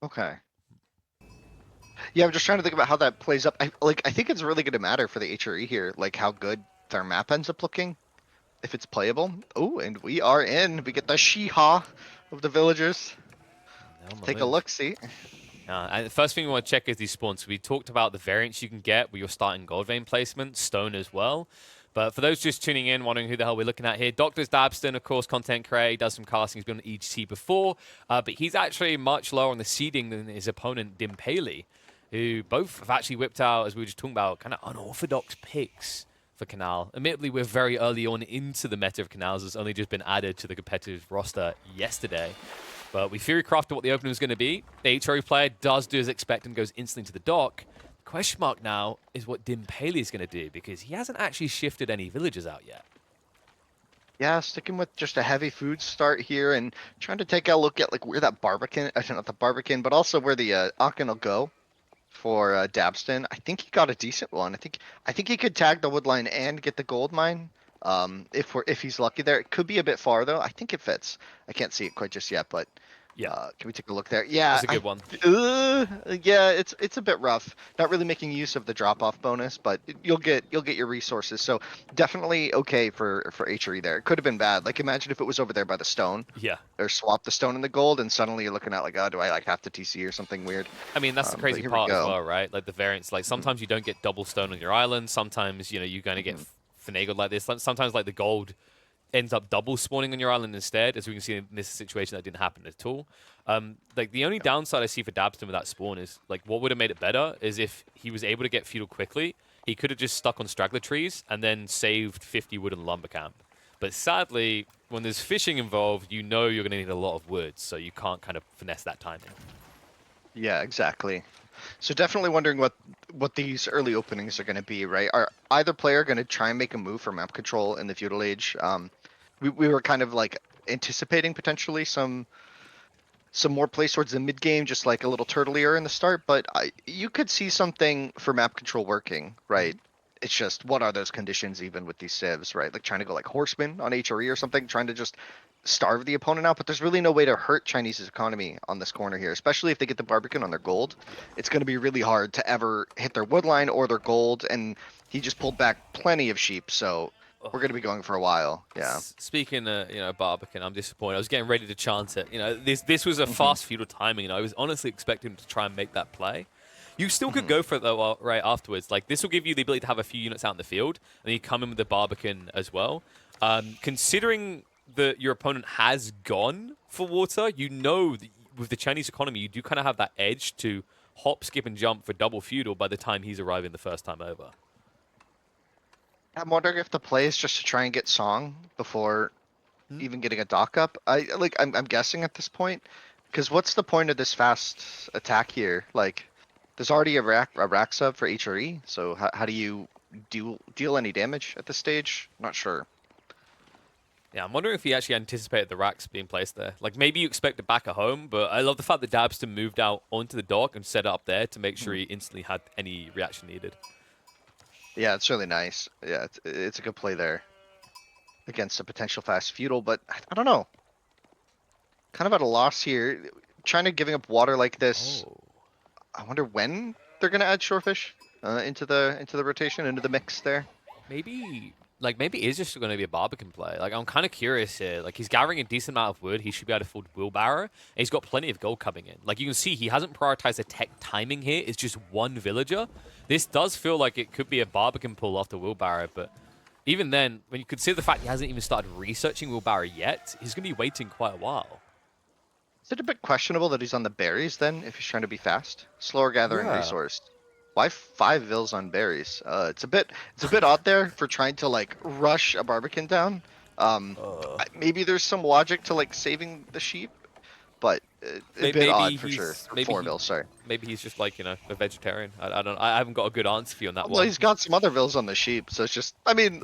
Okay. Yeah, I'm just trying to think about how that plays up. I think it's really going to matter for the HRE here, like how good their map ends up looking, if it's playable. Oh, and we are in. We get the Shiha of the villagers. They're on the Take a move. look, see. And the first thing we want to check is these spawns. We talked about the variants you can get with your starting gold vein placement, stone as well. But for those just tuning in, wondering who the hell we're looking at here, DrDabston, of course, content creator, does some casting. He's been on EGT before, but he's actually much lower on the seeding than his opponent, DimPaille, who both have actually whipped out, as we were just talking about, kind of unorthodox picks for Canal. Admittedly, we're very early on into the meta of Canals. It's only just been added to the competitive roster yesterday. But we theory crafted what the opening was going to be. The HRE player does do as expected and goes instantly to the dock. The question mark now is what DimPaille is going to do, because he hasn't actually shifted any villagers out yet. Yeah, sticking with just a heavy food start here and trying to take a look at like where that Barbican, not the Barbican, but also where the Aachen will go for Dabston. I think he got a decent one. I think he could tag the wood line and get the gold mine. If he's lucky there, it could be a bit far though. I think it fits. I can't see it quite just yet, but Yeah, can we take a look there? Yeah, that's a good one. yeah, it's a bit rough. Not really making use of the drop off bonus, but you'll get your resources. So definitely okay for HRE there. It could have been bad. Like imagine if it was over there by the stone, Yeah. or swap the stone and the gold, and suddenly you're looking at like, oh, do I like have to TC or something weird? I mean, that's the But crazy here we part as go. well, right? Like the variants, like sometimes you don't get double stone on your island. Sometimes, you're going to get finagled like this. Sometimes like the gold ends up double spawning on your island instead. As we can see in this situation, that didn't happen at all. Like the only downside I see for Dabston with that spawn is like what would have made it better is if he was able to get feudal quickly. He could have just stuck on straggler trees and then saved 50 wood in the lumber camp. But sadly, when there's fishing involved, you're going to need a lot of wood, so you can't kind of finesse that timing. Yeah, exactly. So definitely wondering what these early openings are going to be, right? Are either player going to try and make a move for map control in the feudal age? We were kind of like anticipating potentially some more plays towards the mid game, just like a little turtlier in the start. But you could see something for map control working, right? It's just what are those conditions even with these civs, right? Like trying to go like horseman on HRE or something, trying to just starve the opponent out. But there's really no way to hurt Chinese's economy on this corner here, especially if they get the Barbican on their gold. Yeah. It's going to be really hard to ever hit their wood line or their gold. And he just pulled back plenty of sheep, so we're going to be going for a while. Yeah. Speaking of, Barbican, I'm disappointed. I was getting ready to chant it. This was a fast feudal timing, and I was honestly expecting him to try and make that play. You still could go for it though, right afterwards. Like this will give you the ability to have a few units out in the field, and you come in with the Barbican as well. Considering that your opponent has gone for water, that with the Chinese economy, you do kind of have that edge to hop, skip, and jump for double feudal by the time he's arriving the first time over. I'm wondering if the play is just to try and get Song before even getting a dock up. I'm guessing at this point, because what's the point of this fast attack here? Like, there's already a rack sub for HRE, so how do you deal any damage at this stage? Not sure. Yeah, I'm wondering if he actually anticipated the racks being placed there. Like, maybe you expect it back at home, but I love the fact that Dabston moved out onto the dock and set it up there to make sure he instantly had any reaction needed. Yeah, it's really nice. Yeah, it's a good play there against a potential fast feudal, but I don't know. Kind of at a loss here. Trying to giving up water like this. Oh. I wonder when they're gonna add shorefish into the rotation, into the mix there. Maybe it is just going to be a Barbican play. Like, I'm kind of curious here. Like, he's gathering a decent amount of wood. He should be able to afford wheelbarrow. And he's got plenty of gold coming in. Like, you can see he hasn't prioritized the tech timing here. It's just one villager. This does feel like it could be a Barbican pull after wheelbarrow, but even then, when you consider the fact he hasn't even started researching wheelbarrow yet, he's going to be waiting quite a while. Is it a bit questionable that he's on the berries then, if he's trying to be fast? Slower gathering Yeah. resource. Why 5 vills on berries? It's a bit odd there for trying to like rush a Barbican down. Maybe there's some logic to like saving the sheep, but a bit odd for sure. 4 vills, sorry. Maybe he's just like, a vegetarian. I haven't got a good answer for you on that Well, one. he's got some other vills on the sheep, so it's just, I mean,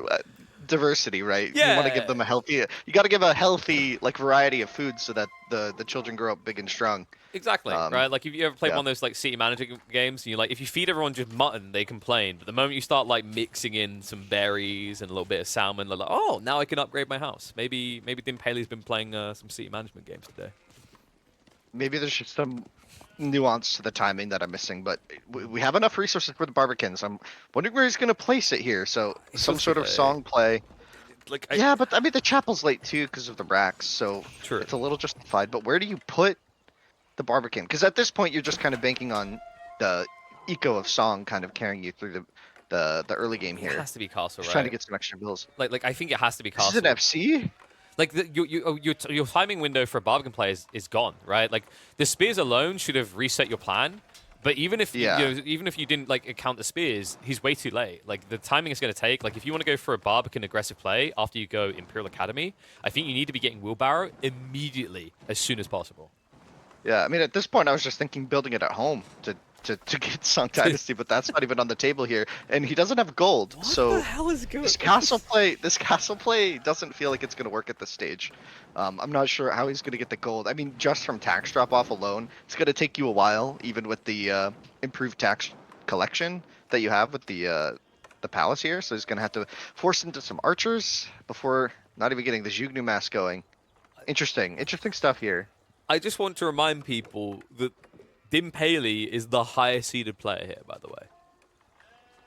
diversity, right? You want to give them a healthy, you got to give a healthy like variety of food so that the children grow up big and strong. Exactly, right? Like, if you ever played yeah. one of those, like, city manager games, and if you feed everyone just mutton, they complain. But the moment you start, like, mixing in some berries and a little bit of salmon, they're like, oh, now I can upgrade my house. Maybe DimPaille's been playing some city management games today. Maybe there's just some nuance to the timing that I'm missing, but we have enough resources for the Barbicans. I'm wondering where he's going to place it here. So It's some just sort of delay. song play. Like, Yeah, but I mean the chapel's late too because of the racks, so true. it's a little justified. But where do you put the Barbican? Because at this point you're just kind of banking on the eco of song kind of carrying you through the early game It here. has to be Castle, Just trying to right? get some extra bills. Like I think it has to be This is an Castle. FC. Like your timing window for a Barbican play is gone, right? Like the spears alone should have reset your plan. But even if Yeah. even if you didn't like account the spears, he's way too late. Like the timing is going to take. Like if you want to go for a Barbican aggressive play after you go Imperial Academy, I think you need to be getting Wheelbarrow immediately, as soon as possible. Yeah, I mean, at this point, I was just thinking building it at home to get Song Dynasty, but that's not even on the table here, and he doesn't have gold, What the so hell is going? this castle play doesn't feel like it's gonna work at this stage. I'm not sure how he's gonna get the gold. I mean, just from tax drop off alone, it's gonna take you a while, even with the improved tax collection that you have with the palace here. So he's gonna have to force into some archers before not even getting the Jugnu mass going. Interesting stuff here. I just want to remind people that DimPaille is the highest seeded player here, by the way.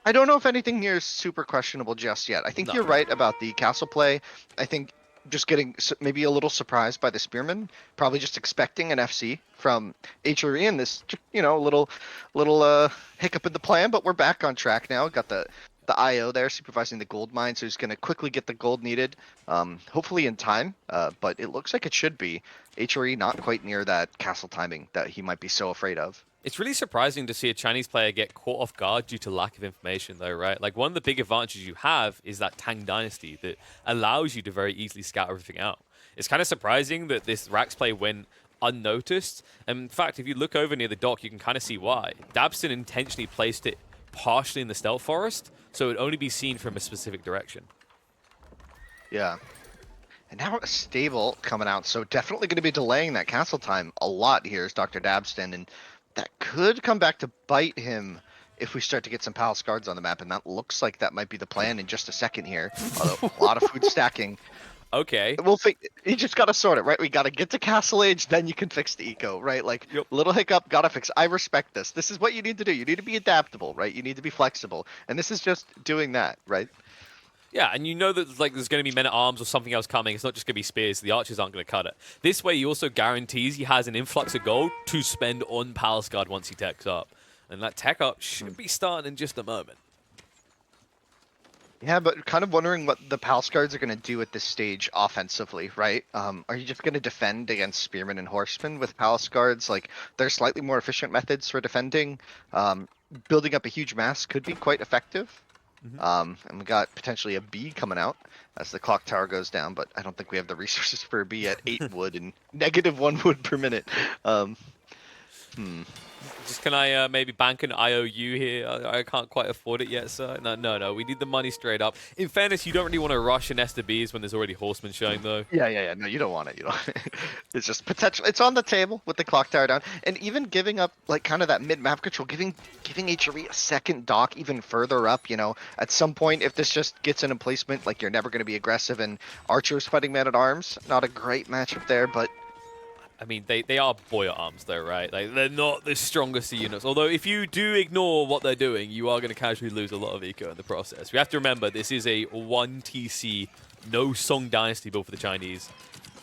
I don't know if anything here is super questionable just yet. I think No. you're right about the castle play. I think just getting maybe a little surprised by the spearman, probably just expecting an FC from HRE and this, little hiccup in the plan, but we're back on track now. Got the IO there supervising the gold mine, so he's going to quickly get the gold needed, hopefully in time. But it looks like it should be. HRE not quite near that castle timing that he might be so afraid of. It's really surprising to see a Chinese player get caught off guard due to lack of information, though, right? Like, one of the big advantages you have is that Tang Dynasty that allows you to very easily scout everything out. It's kind of surprising that this Rax play went unnoticed. And in fact, if you look over near the dock, you can kind of see why. Dabston intentionally placed it partially in the stealth forest, so it would only be seen from a specific direction. Yeah. And now a stable coming out, so definitely going to be delaying that castle time a lot here is DrDabston, and that could come back to bite him if we start to get some palace guards on the map, and that looks like that might be the plan in just a second here. Although a lot of food stacking. Okay. You just got to sort it, right? We got to get to castle age, then you can fix the eco, right? Like, Yep. little hiccup, gotta fix. I respect this. This is what you need to do. You need to be adaptable, right? You need to be flexible, and this is just doing that, right? Yeah, and you know that like there's going to be men at arms or something else coming. It's not just going to be spears. The archers aren't going to cut it. This way, he also guarantees he has an influx of gold to spend on Palace Guard once he techs up. And that tech up should be starting in just a moment. Yeah, but kind of wondering what the Palace Guards are going to do at this stage offensively, right? Are you just going to defend against Spearmen and Horsemen with Palace Guards? Like, there's slightly more efficient methods for defending. Building up a huge mass could be quite effective. And we got potentially a B coming out as the clock tower goes down, but I don't think we have the resources for a B at 8 wood and -1 wood per minute. Just can I maybe bank an IOU here? I can't quite afford it yet, sir. No. We need the money straight up. In fairness, you don't really want to rush an SDBs when there's already horsemen showing, though. Yeah. No, you don't want it. You don't. It's just potential. It's on the table with the clock tower down, and even giving up like kind of that mid-map control, giving HRE a second dock even further up. You know, at some point, if this just gets an emplacement, like you're never going to be aggressive, and archers fighting man at arms, not a great matchup there, but. I mean, they are boy at arms, though, right? Like, they're not the strongest of units. Although, if you do ignore what they're doing, you are going to casually lose a lot of eco in the process. We have to remember, this is a 1 TC, no Song Dynasty build for the Chinese.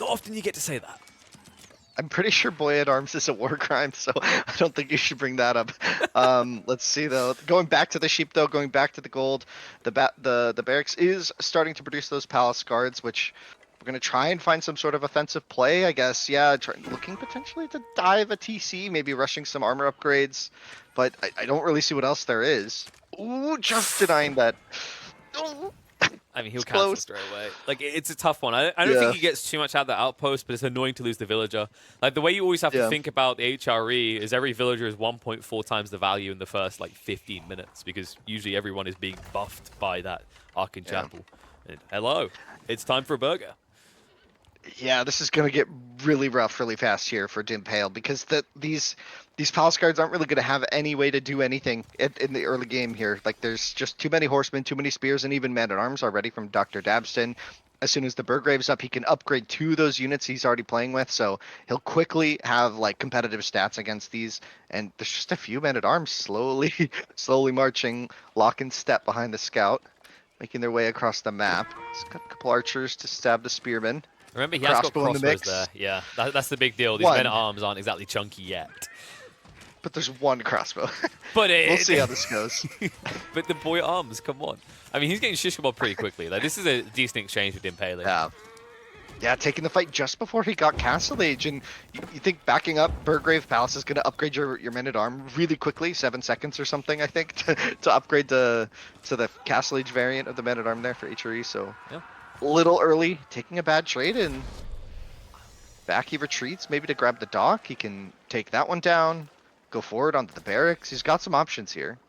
Not often you get to say that. I'm pretty sure boy at arms is a war crime, so I don't think you should bring that up. Let's see though. Going back to the sheep though, going back to the gold, the barracks is starting to produce those palace guards, which we're gonna try and find some sort of offensive play, I guess. Yeah, looking potentially to dive a TC, maybe rushing some armor upgrades, but I don't really see what else there is. Ooh, just denying that. Ooh. I mean, he'll It's cancel close. straight away. Like, it's a tough one. I don't think he gets too much out of the outpost, but it's annoying to lose the villager. Like, the way you always have to think about the HRE is every villager is 1.4 times the value in the first, like, 15 minutes, because usually everyone is being buffed by that Arkan Chapel. And, hello, it's time for a burger. Yeah, this is going to get really rough really fast here for DimPaille because these palace guards aren't really going to have any way to do anything in the early game here. Like, there's just too many horsemen, too many spears, and even men-at-arms already from DrDabston. as soon as the Burgrave's up, he can upgrade to those units he's already playing with. So he'll quickly have like competitive stats against these. And there's just a few men-at-arms slowly, slowly marching, lock and step behind the scout, making their way across the map. He's got a couple archers to stab the spearmen. Remember, he has got Crossbow in the crossbows mix. there. Yeah, that's the big deal. These One. men-at-arms aren't exactly chunky yet. But there's one crossbow. But We'll see how this goes. But the boy arms, come on. I mean, he's getting shish kebab pretty quickly. Like, this is a decent exchange with DimPaille. Yeah. Yeah, taking the fight just before he got Castle Age, and you think backing up Burgrave Palace is going to upgrade your men-at-arm really quickly, 7 seconds or something, I think, to upgrade to the Castle Age variant of the men-at-arm there for HRE, so Yeah. a little early, taking a bad trade, and back he retreats, maybe to grab the dock. He can take that one down, go forward onto the barracks. He's got some options here.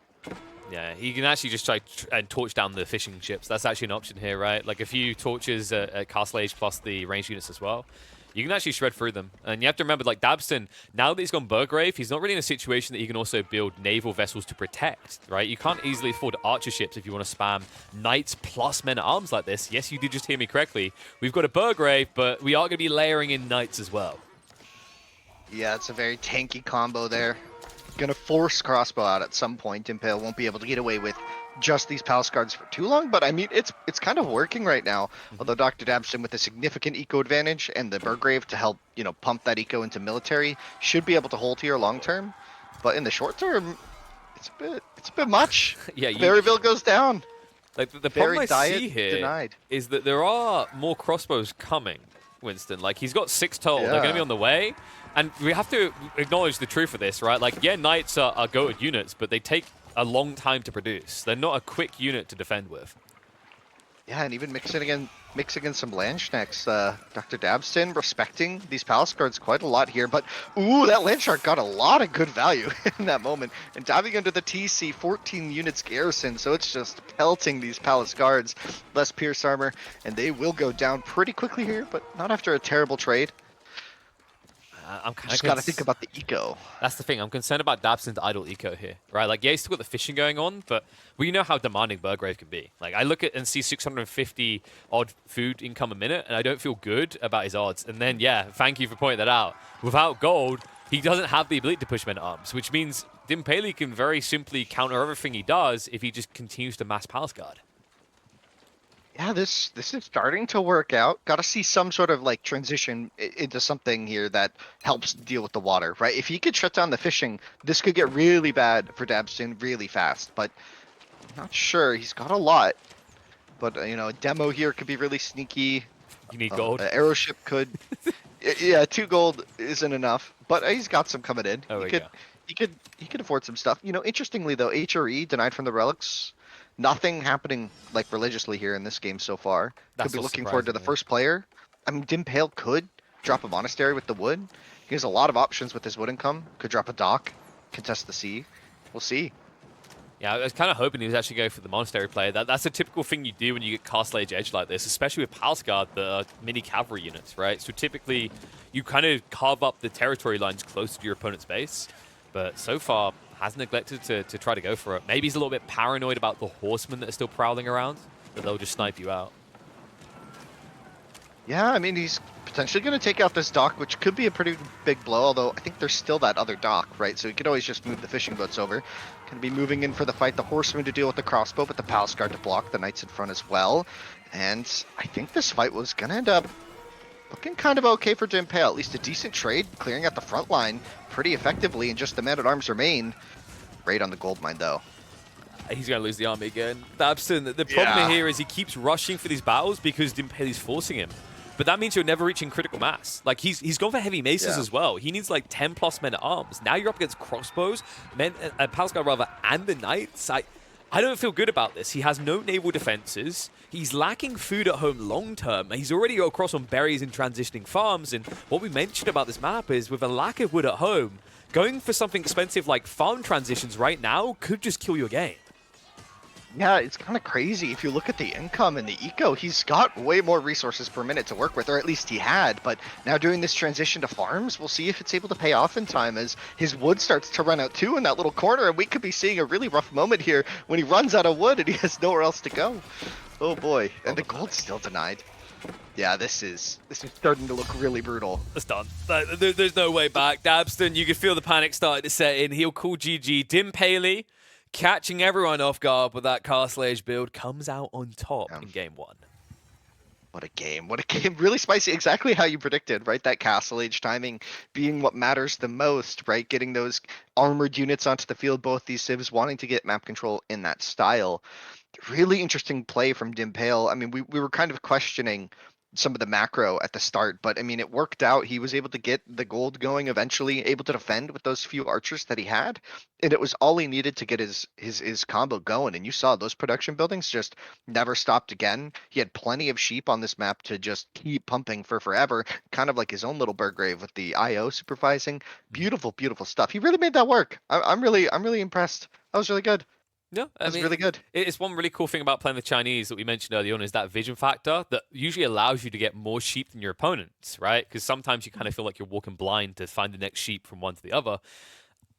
Yeah, he can actually just try and torch down the fishing ships. That's actually an option here, right? Like a few torches at Castle Age plus the ranged units as well. You can actually shred through them. And you have to remember, like, Dabston, now that he's gone Burgrave, he's not really in a situation that he can also build naval vessels to protect, right? You can't easily afford archer ships if you want to spam knights plus men-at-arms like this. Yes, you did just hear me correctly. We've got a Burgrave, but we are going to be layering in knights as well. Yeah, it's a very tanky combo there. Gonna force crossbow out at some point. DimPaille won't be able to get away with just these palace guards for too long, but I mean it's kind of working right now. Although DrDabston with a significant eco advantage and the Burgrave to help, you know, pump that eco into military should be able to hold here long term. But in the short term, it's a bit much. Yeah, Berryville goes down. Like the problem I diet see here denied. is that there are more crossbows coming, Winston. Like he's got 6 total. They're going to be on the way. And we have to acknowledge the truth of this, right? Like, yeah, knights are goated units, but they take a long time to produce. They're not a quick unit to defend with. Yeah, and even mixing in some Landschnecks. DrDabston respecting these palace guards quite a lot here, but ooh, that Landshark got a lot of good value in that moment. And diving into the TC, 14 units garrison, so it's just pelting these palace guards. Less Pierce armor, and they will go down pretty quickly here, but not after a terrible trade. I'm kind Just of got to think about the eco. That's the thing. I'm concerned about Dabston's idle eco here, right? Like, yeah, he's still got the fishing going on, but we know how demanding Burgrave can be. Like, I look at and see 650 odd food income a minute, and I don't feel good about his odds. And then, yeah, thank you for pointing that out. Without gold, he doesn't have the ability to push men-at-arms, which means DimPaille can very simply counter everything he does if he just continues to mass palace guard. Yeah, this is starting to work out. Got to see some sort of like transition into something here that helps deal with the water, right? If he could shut down the fishing, this could get really bad for Dabston really fast. But I'm not sure. He's got a lot, but you know, a demo here could be really sneaky. You need gold. The arrow ship could. Yeah, 2 gold isn't enough, but he's got some coming in. Oh, He could afford some stuff. You know, interestingly though, HRE denied from the relics. Nothing happening like religiously here in this game so far. That's Could be what's looking forward to the surprising, first player. I mean, DimPaille could drop a monastery with the wood. He has a lot of options with his wood income. Could drop a dock, contest the sea. We'll see. Yeah, I was kind of hoping he was actually going for the monastery play. That's a typical thing you do when you get Castle Age edge like this, especially with Palace Guard, the mini cavalry units, right? So typically, you kind of carve up the territory lines close to your opponent's base. But so far, has neglected to try to go for it. Maybe he's a little bit paranoid about the horsemen that are still prowling around, that they'll just snipe you out. Yeah, I mean, he's potentially going to take out this dock, which could be a pretty big blow, although I think there's still that other dock, right? So he could always just move the fishing boats over. Going to be moving in for the fight, the horsemen to deal with the crossbow, but the palace guard to block, the knights in front as well. And I think this fight was going to end up looking kind of okay for DimPaille. At least a decent trade, clearing out the front line pretty effectively, and just the men-at-arms remain. Great on the gold mine, though. He's going to lose the army again. Dabston, the problem here is he keeps rushing for these battles because DimPaille's forcing him. But that means you're never reaching critical mass. Like, he's gone for heavy maces as well. He needs, like, 10+ men-at-arms. Now you're up against crossbows, palace guard rather, and the knights. I don't feel good about this. He has no naval defenses. He's lacking food at home long-term. He's already got across on berries and transitioning farms. And what we mentioned about this map is with a lack of wood at home, going for something expensive like farm transitions right now could just kill your game. Yeah, it's kind of crazy. If you look at the income and the eco, he's got way more resources per minute to work with, or at least he had. But now doing this transition to farms, we'll see if it's able to pay off in time as his wood starts to run out too in that little corner. And we could be seeing a really rough moment here when he runs out of wood and he has nowhere else to go. Oh boy, and the gold's still denied. Yeah, this is starting to look really brutal. It's done. There's no way back. Dabston, you can feel the panic starting to set in. He'll call GG. DimPaille, catching everyone off guard with that Castle Age build, comes out on top Um, in game one. What a game. What a game. Really spicy. Exactly how you predicted, right? That Castle Age timing being what matters the most, right? Getting those armored units onto the field, both these civs wanting to get map control in that style. Really interesting play from DimPaille. I mean, we were kind of questioning some of the macro at the start, but I mean, it worked out. He was able to get the gold going eventually, able to defend with those few archers that he had, and it was all he needed to get his combo going. And you saw those production buildings just never stopped again. He had plenty of sheep on this map to just keep pumping for forever, kind of like his own little Burgrave with the IO supervising. Beautiful, beautiful stuff. He really made that work. I'm really impressed. That was really good. Yeah, That I was mean, really good. it's one really cool thing about playing the Chinese that we mentioned earlier on is that vision factor that usually allows you to get more sheep than your opponents, right? Because sometimes you kind of feel like you're walking blind to find the next sheep from one to the other.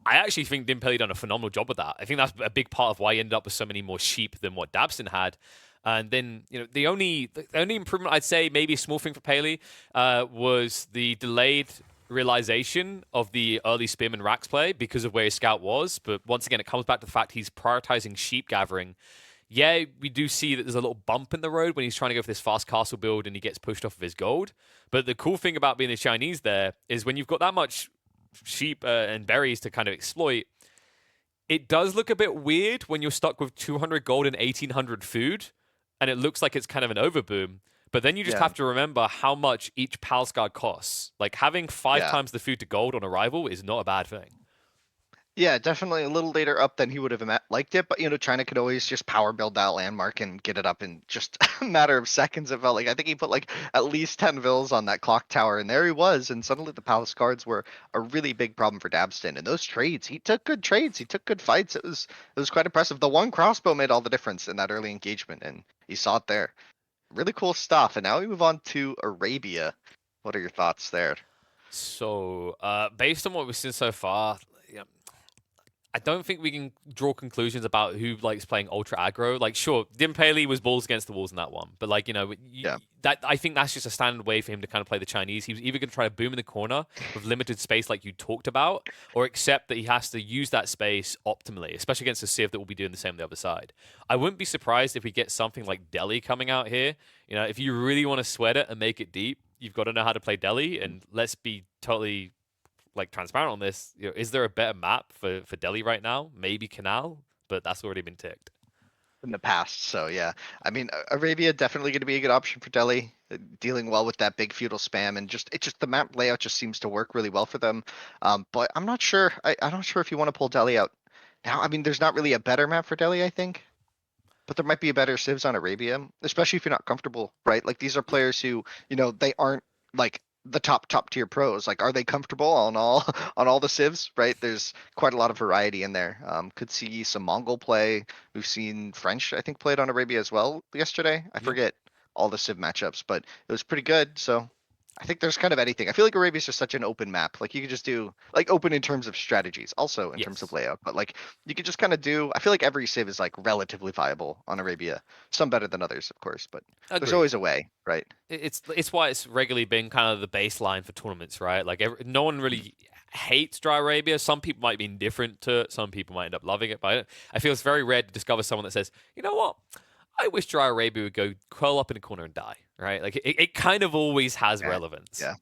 I actually think DimPaille done a phenomenal job with that. I think that's a big part of why he ended up with so many more sheep than what Dabston had. And then, the only improvement I'd say, maybe a small thing for Paley, was the delayed realization of the early Spearman Rax play because of where his scout was. But once again, it comes back to the fact he's prioritizing sheep gathering. Yeah, we do see that there's a little bump in the road when he's trying to go for this fast castle build and he gets pushed off of his gold. But the cool thing about being a Chinese there is when you've got that much sheep and berries to kind of exploit, it does look a bit weird when you're stuck with 200 gold and 1800 food, and it looks like it's kind of an overboom. But then you just Yeah. have to remember how much each pal guard costs. Like having five Yeah. times the food to gold on arrival is not a bad thing. Yeah, definitely a little later up than he would have liked it, but China could always just power build that landmark and get it up in just a matter of seconds. It felt like I think he put like at least 10 vills on that clock tower, and there he was. And suddenly the palace guards were a really big problem for Dabston. And those trades, he took good trades, he took good fights. It was quite impressive. The one crossbow made all the difference in that early engagement, and you saw it there. Really cool stuff. And now we move on to Arabia. What are your thoughts there? So, based on what we've seen so far, yeah, I don't think we can draw conclusions about who likes playing ultra aggro. Like, sure, DimPaille was balls against the walls in that one, but like, Yeah. that I think that's just a standard way for him to kind of play the Chinese. He was either going to try to boom in the corner with limited space, like you talked about, or accept that he has to use that space optimally, especially against a Civ that will be doing the same on the other side. I wouldn't be surprised if we get something like Delhi coming out here. If you really want to sweat it and make it deep, you've got to know how to play Delhi, and let's be totally like transparent on this. Is there a better map for Delhi right now? Maybe Canal, but that's already been ticked. In the past. So yeah, I mean, Arabia definitely going to be a good option for Delhi, dealing well with that big feudal spam, and just the map layout just seems to work really well for them. But I'm not sure. I'm not sure if you want to pull Delhi out now. I mean, there's not really a better map for Delhi, I think. But there might be a better civs on Arabia, especially if you're not comfortable, right? Like these are players who, they aren't like the top tier pros. Like, are they comfortable on all on all the civs, right? There's quite a lot of variety in there. Could see some Mongol play. We've seen French, I think, played on Arabia as well yesterday. I Yeah. forget all the civ matchups, but it was pretty good. So I think there's kind of anything. I feel like Arabia's just such an open map. Like you could just do like open in terms of strategies, also in terms of Yes. layout. But like you could just kind of do. I feel like every civ is like relatively viable on Arabia. Some better than others, of course, but there's Agreed. always a way, right? It's why it's regularly been kind of the baseline for tournaments, right? Like no one really hates Dry Arabia. Some people might be indifferent to it. Some people might end up loving it. But I feel it's very rare to discover someone that says, you know what? I wish Dry Arabia would go curl up in a corner and die, right? Like it kind of always has Yeah, relevance. yeah.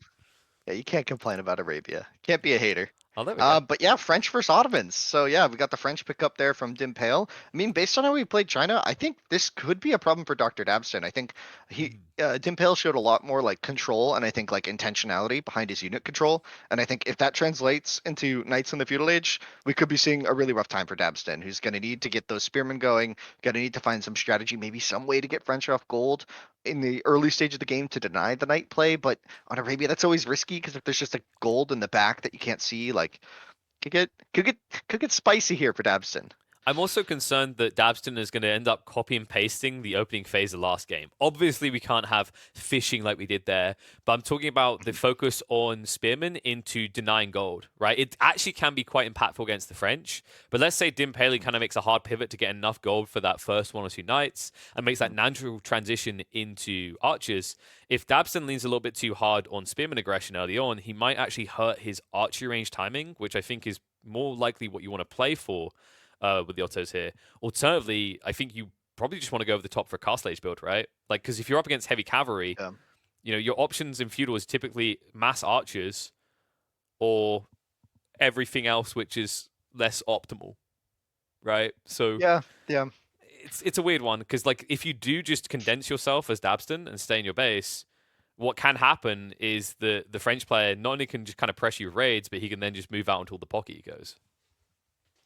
Yeah, you can't complain about Arabia. Can't be a hater. Oh, there we go. But yeah, French versus Ottomans. So yeah, we got the French pick up there from DimPaille. I mean, based on how we played China, I think this could be a problem for DrDabston. I think DimPaille showed a lot more like control and I think like intentionality behind his unit control. And I think if that translates into Knights in the Feudal Age, we could be seeing a really rough time for Dabston, who's going to need to get those spearmen going, going to need to find some strategy, maybe some way to get French off gold in the early stage of the game to deny the knight play. But on Arabia, that's always risky because if there's just a gold in the back that you can't see, like could get could get spicy here for Dabston. I'm also concerned that Dabston is going to end up copy and pasting the opening phase of last game. Obviously, we can't have fishing like we did there, but I'm talking about the focus on Spearman into denying gold, right? It actually can be quite impactful against the French, but let's say DimPaille kind of makes a hard pivot to get enough gold for that first 1 or 2 nights and makes that natural transition into archers. If Dabston leans a little bit too hard on Spearman aggression early on, he might actually hurt his archery range timing, which I think is more likely what you want to play for with the autos here. Alternatively, I think you probably just want to go over the top for a castle age build, right? Like, because if you're up against heavy cavalry, Yeah. your options in feudal is typically mass archers or everything else which is less optimal, right? So Yeah. Yeah. it's a weird one because like if you do just condense yourself as Dabston and stay in your base, what can happen is the French player not only can just kind of press you with raids, but he can then just move out until the pocket he goes.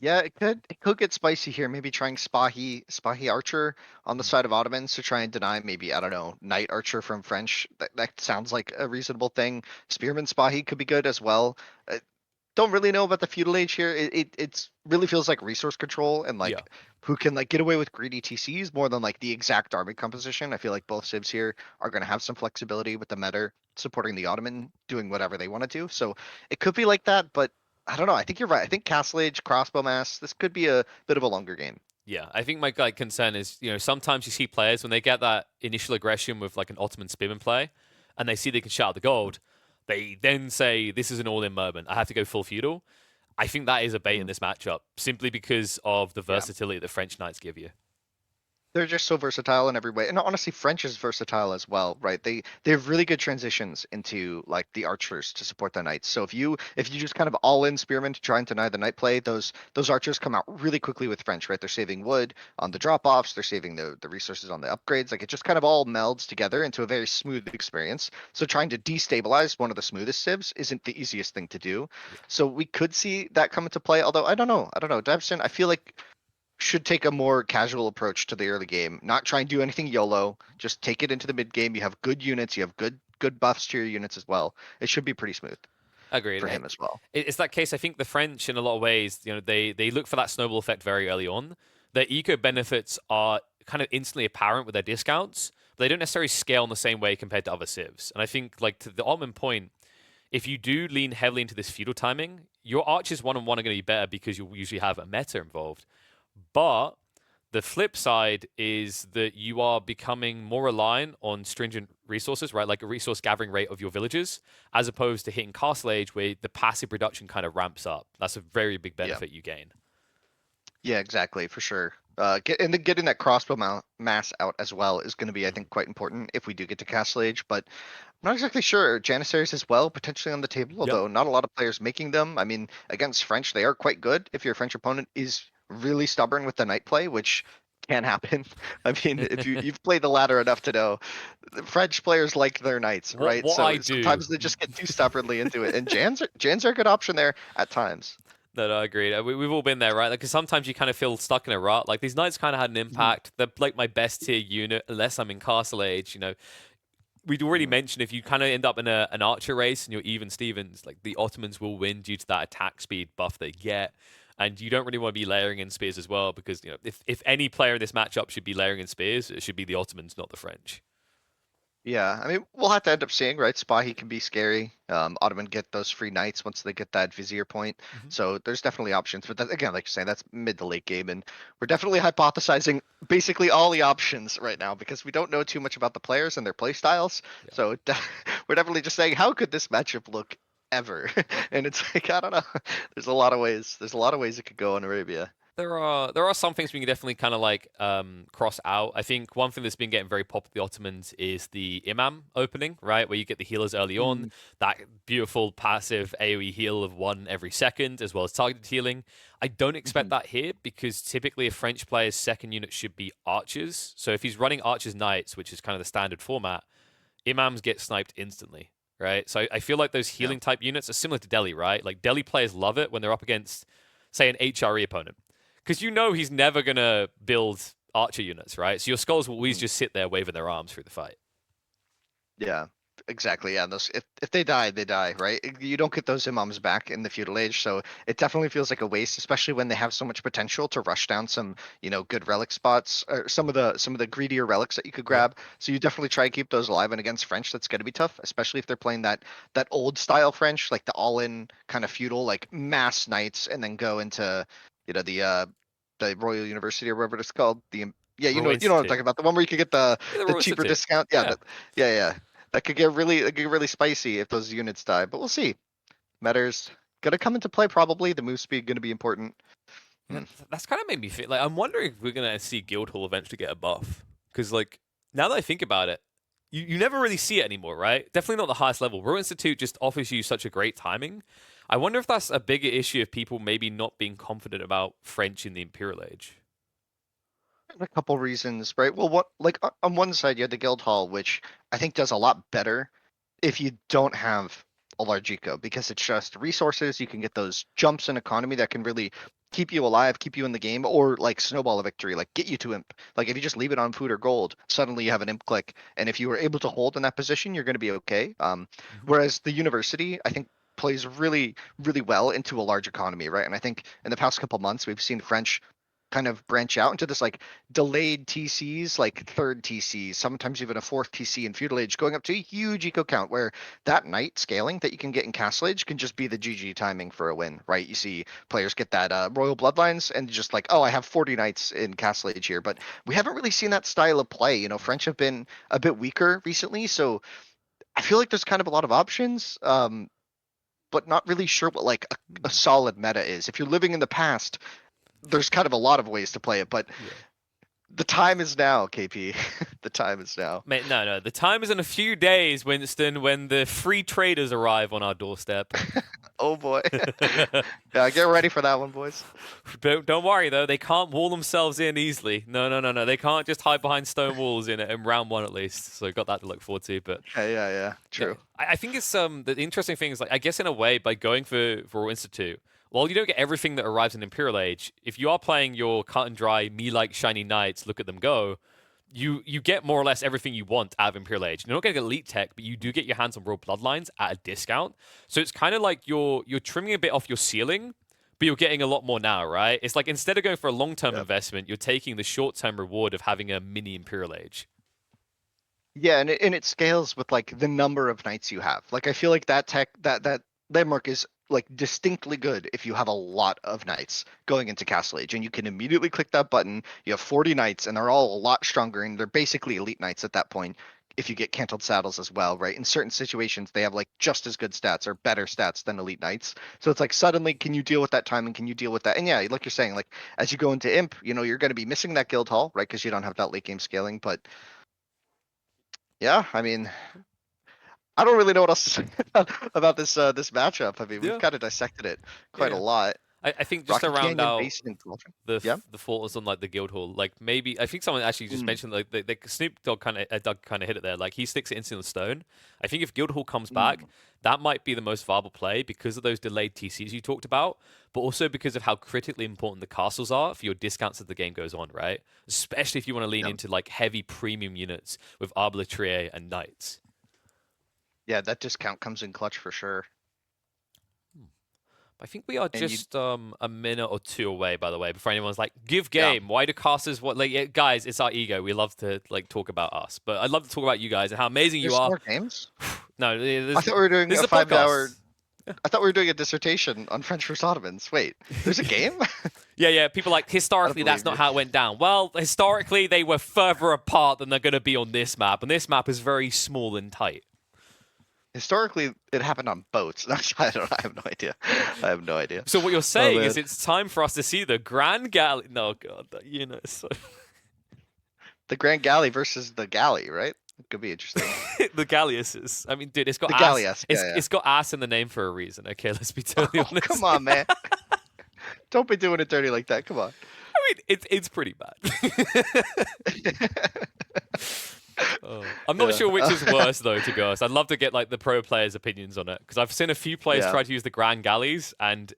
Yeah, it could get spicy here. Maybe trying Spahi Archer on the side of Ottomans to try and deny maybe, I don't know, Knight Archer from French. That sounds like a reasonable thing. Spearman Spahi could be good as well. Don't really know about the feudal age here. It's really feels like resource control and Yeah. like who can like get away with greedy TCs more than like the exact army composition. I feel like both civs here are going to have some flexibility with the meta supporting the Ottoman doing whatever they want to do. So it could be like that, but I don't know. I think you're right. I think Castle Age, Crossbow Mass, this could be a bit of a longer game. Yeah, I think my like concern is, sometimes you see players when they get that initial aggression with like an Ottoman spearman play, and they see they can shout the gold, they then say this is an all-in moment. I have to go full feudal. I think that is a bait in Mhm. this matchup simply because of the Yeah. versatility that French knights give you. They're just so versatile in every way. And honestly, French is versatile as well, right? They have really good transitions into like the archers to support the knights. So if you just kind of all in spearmen to try and deny the knight play, those archers come out really quickly with French, right? They're saving wood on the drop offs, they're saving the resources on the upgrades. Like it just kind of all melds together into a very smooth experience. So trying to destabilize one of the smoothest civs isn't the easiest thing to do. Yeah. So we could see that come into play. Although I don't know. I don't know. Davison, I feel like should take a more casual approach to the early game. Not try and do anything YOLO. Just take it into the mid game. You have good units. You have good buffs to your units as well. It should be pretty smooth Agreed. for him as well. It's that case. I think the French, in a lot of ways, they look for that snowball effect very early on. Their eco benefits are kind of instantly apparent with their discounts, but they don't necessarily scale in the same way compared to other civs. And I think, like to the Ottoman point, if you do lean heavily into this feudal timing, your archers 1-on-1 are going to be better because you'll usually have a meta involved. But the flip side is that you are becoming more reliant on stringent resources, right? Like a resource gathering rate of your villagers, as opposed to hitting Castle Age where the passive production kind of ramps up. That's a very big Yeah. benefit you gain. Yeah, exactly, for sure. And then getting that mass out as well is going to be, I think, quite important if we do get to Castle Age. But I'm not exactly sure. Janissaries as well, potentially on the table, Yep. although not a lot of players making them. I mean, against French, they are quite good if your French opponent is really stubborn with the knight play, which can happen. I mean, if you've played the ladder enough to know, the French players like their knights, What right? what I So do sometimes they just get too stubbornly into it, and Jans are a good option there at times. No, no, I agree. We've all been there, right? Like, 'cause sometimes you kind of feel stuck in a rut. Like, these knights kind of had an Mhm. impact. They're like my best tier unit, unless I'm in Castle Age. We'd already Mhm. mentioned if you kind of end up in an archer race and you're even Stevens, like the Ottomans will win due to that attack speed buff they get. And you don't really want to be layering in spears as well, because if any player in this matchup should be layering in spears, it should be the Ottomans, not the French. Yeah, I mean, we'll have to end up seeing, right? Spahi can be scary. Ottoman get those free knights once they get that vizier point. Mhm. So there's definitely options. But that, again, like you're saying, that's mid to late game. And we're definitely hypothesizing basically all the options right now because we don't know too much about the players and their play styles. Yeah. So we're definitely just saying, how could this matchup look ever? And it's like, I don't know. There's a lot of ways. There's a lot of ways it could go in Arabia. There are some things we can definitely kind of like cross out. I think one thing that's been getting very popular with the Ottomans is the Imam opening, right? Where you get the healers early on, Mm, that beautiful passive AoE heal of 1 every second, as well as targeted healing. I don't expect mhm. that here because typically a French player's second unit should be archers. So if he's running archers knights, which is kind of the standard format, Imams get sniped instantly. Right, so I feel like those Yeah. healing type units are similar to Delhi, right? Like Delhi players love it when they're up against, say, an HRE opponent because he's never gonna build archer units, right? So your skulls will always Mhm. just sit there waving their arms through the fight. Yeah. Exactly. Yeah. Those if they die, they die, right? You don't get those imams back in the feudal age, so it definitely feels like a waste, especially when they have so much potential to rush down some, good relic spots or some of the greedier relics that you could Yeah. grab. So you definitely try and keep those alive. And against French, that's going to be tough, especially if they're playing that old style French, like the all-in kind of feudal, like mass knights, and then go into, the Royal University or whatever it's called. Yeah, Royal you know what I'm Institute. talking about. The one where you could get the Yeah, the the Royal cheaper Institute. discount. Yeah, Yeah. yeah, yeah. That could get really spicy if those units die, but we'll see. Matters gonna come into play probably. The move speed gonna be important. Yeah, Hmm. that's kind of made me feel like I'm wondering if we're gonna see Guildhall eventually get a buff. Because like now that I think about it, you never really see it anymore, right? Definitely not the highest level. Royal Institute just offers you such a great timing. I wonder if that's a bigger issue of people maybe not being confident about French in the Imperial Age. A couple reasons, right? Well, what like on one side you had the guild hall, which I think does a lot better if you don't have a large eco because it's just resources. You can get those jumps in economy that can really keep you alive, keep you in the game, or like snowball a victory, like get you to imp. Like if you just leave it on food or gold, suddenly you have an imp click, and if you were able to hold in that position, you're going to be okay. Hmm. Whereas the university, I think, plays really, really well into a large economy, right? And I think in the past couple months we've seen French kind of branch out into this like delayed TCs, like third TCs, sometimes even a fourth TC in feudal age, going up to a huge eco count where that knight scaling that you can get in Castle Age can just be the GG timing for a win, right? You see players get that royal bloodlines and just like, oh, I have 40 knights in Castle Age here, but we haven't really seen that style of play. French have been a bit weaker recently, so I feel like there's kind of a lot of options. But not really sure what like a solid meta is. If you're living in the past, there's kind of a lot of ways to play it, but Yeah. the time is now, KP. The time is now. Mate, no, no. The time is in a few days, Winston, when the free traders arrive on our doorstep. Oh boy. Yeah, get ready for that one, boys. Don't worry though, they can't wall themselves in easily. No, no, no, no. They can't just hide behind stone walls in round one at least. So got that to look forward to. But Yeah, yeah, yeah. no, True. I think it's the interesting thing is like I guess in a way by going for Royal Institute, while you don't get everything that arrives in Imperial Age, if you are playing your cut and dry me like shiny knights, look at them go. You get more or less everything you want out of Imperial Age. You're not getting elite tech, but you do get your hands on Royal Bloodlines at a discount. So it's kind of like you're trimming a bit off your ceiling, but you're getting a lot more now, right? It's like instead of going for a long-term Yep. investment, you're taking the short-term reward of having a mini Imperial Age. Yeah, and it scales with like the number of knights you have. Like I feel like that tech that landmark is like distinctly good if you have a lot of knights going into Castle Age and you can immediately click that button. You have 40 knights and they're all a lot stronger and they're basically elite knights at that point. If you get cantled saddles as well, right? In certain situations, they have like just as good stats or better stats than elite knights. So it's like suddenly, can you deal with that time and can you deal with that? And yeah, like you're saying, like as you go into imp, you're going to be missing that guild hall, right? Because you don't have that late game scaling. But yeah, I mean, I don't really know what else to say about this matchup. I mean, we've Yeah, kind of dissected it yeah, quite a yeah. lot. I think just to Rocky round Canyon out Basin and Cauldron. the Yeah. the fault was on like the guild hall. Like maybe I think someone actually just Mm, mentioned like the Snoop Dogg kind of Doug kind of hit it there. Like he sticks it instantly on stone. I think if guild hall comes back, mm. that might be the most viable play because of those delayed TCs you talked about, but also because of how critically important the castles are for your discounts as the game goes on, right? Especially if you want to lean Yeah. into like heavy premium units with Arbalitrier and Knights. Yeah, that discount comes in clutch for sure. I think we are And you just a minute or two away, by the way, before anyone's like, give yeah. game. Why do casters what like guys, it's our ego. We love to like talk about us. But I'd love to talk about you guys and how amazing you There's are. more games? No, I thought we were doing this a is a 5 hour podcast. I thought we were doing a dissertation on French versus Ottomans. Wait, there's a game? Yeah, yeah. People like I don't historically that's believe not you. how it went down. Well, historically they were further apart than they're gonna be on this map, and this map is very small and tight. Historically, it happened on boats. I have no idea. I have no idea. So what you're Oh saying man. is it's time for us to see the Grand Galley. No, God, it's so The Grand Galley versus the Galley, right? It could be interesting. the Galliuses. I mean, dude, it's got The ass. Galleass. It's Yeah, yeah. it's got ass in the name for a reason. Okay, let's be totally Oh, honest. come on, man. Don't be doing it dirty like that. Come on. I mean, it's pretty bad. I'm not Yeah. sure which is worse though. To be honest, I'd love to get like the pro players' opinions on it because I've seen a few players Yeah. try to use the Grand Galleys and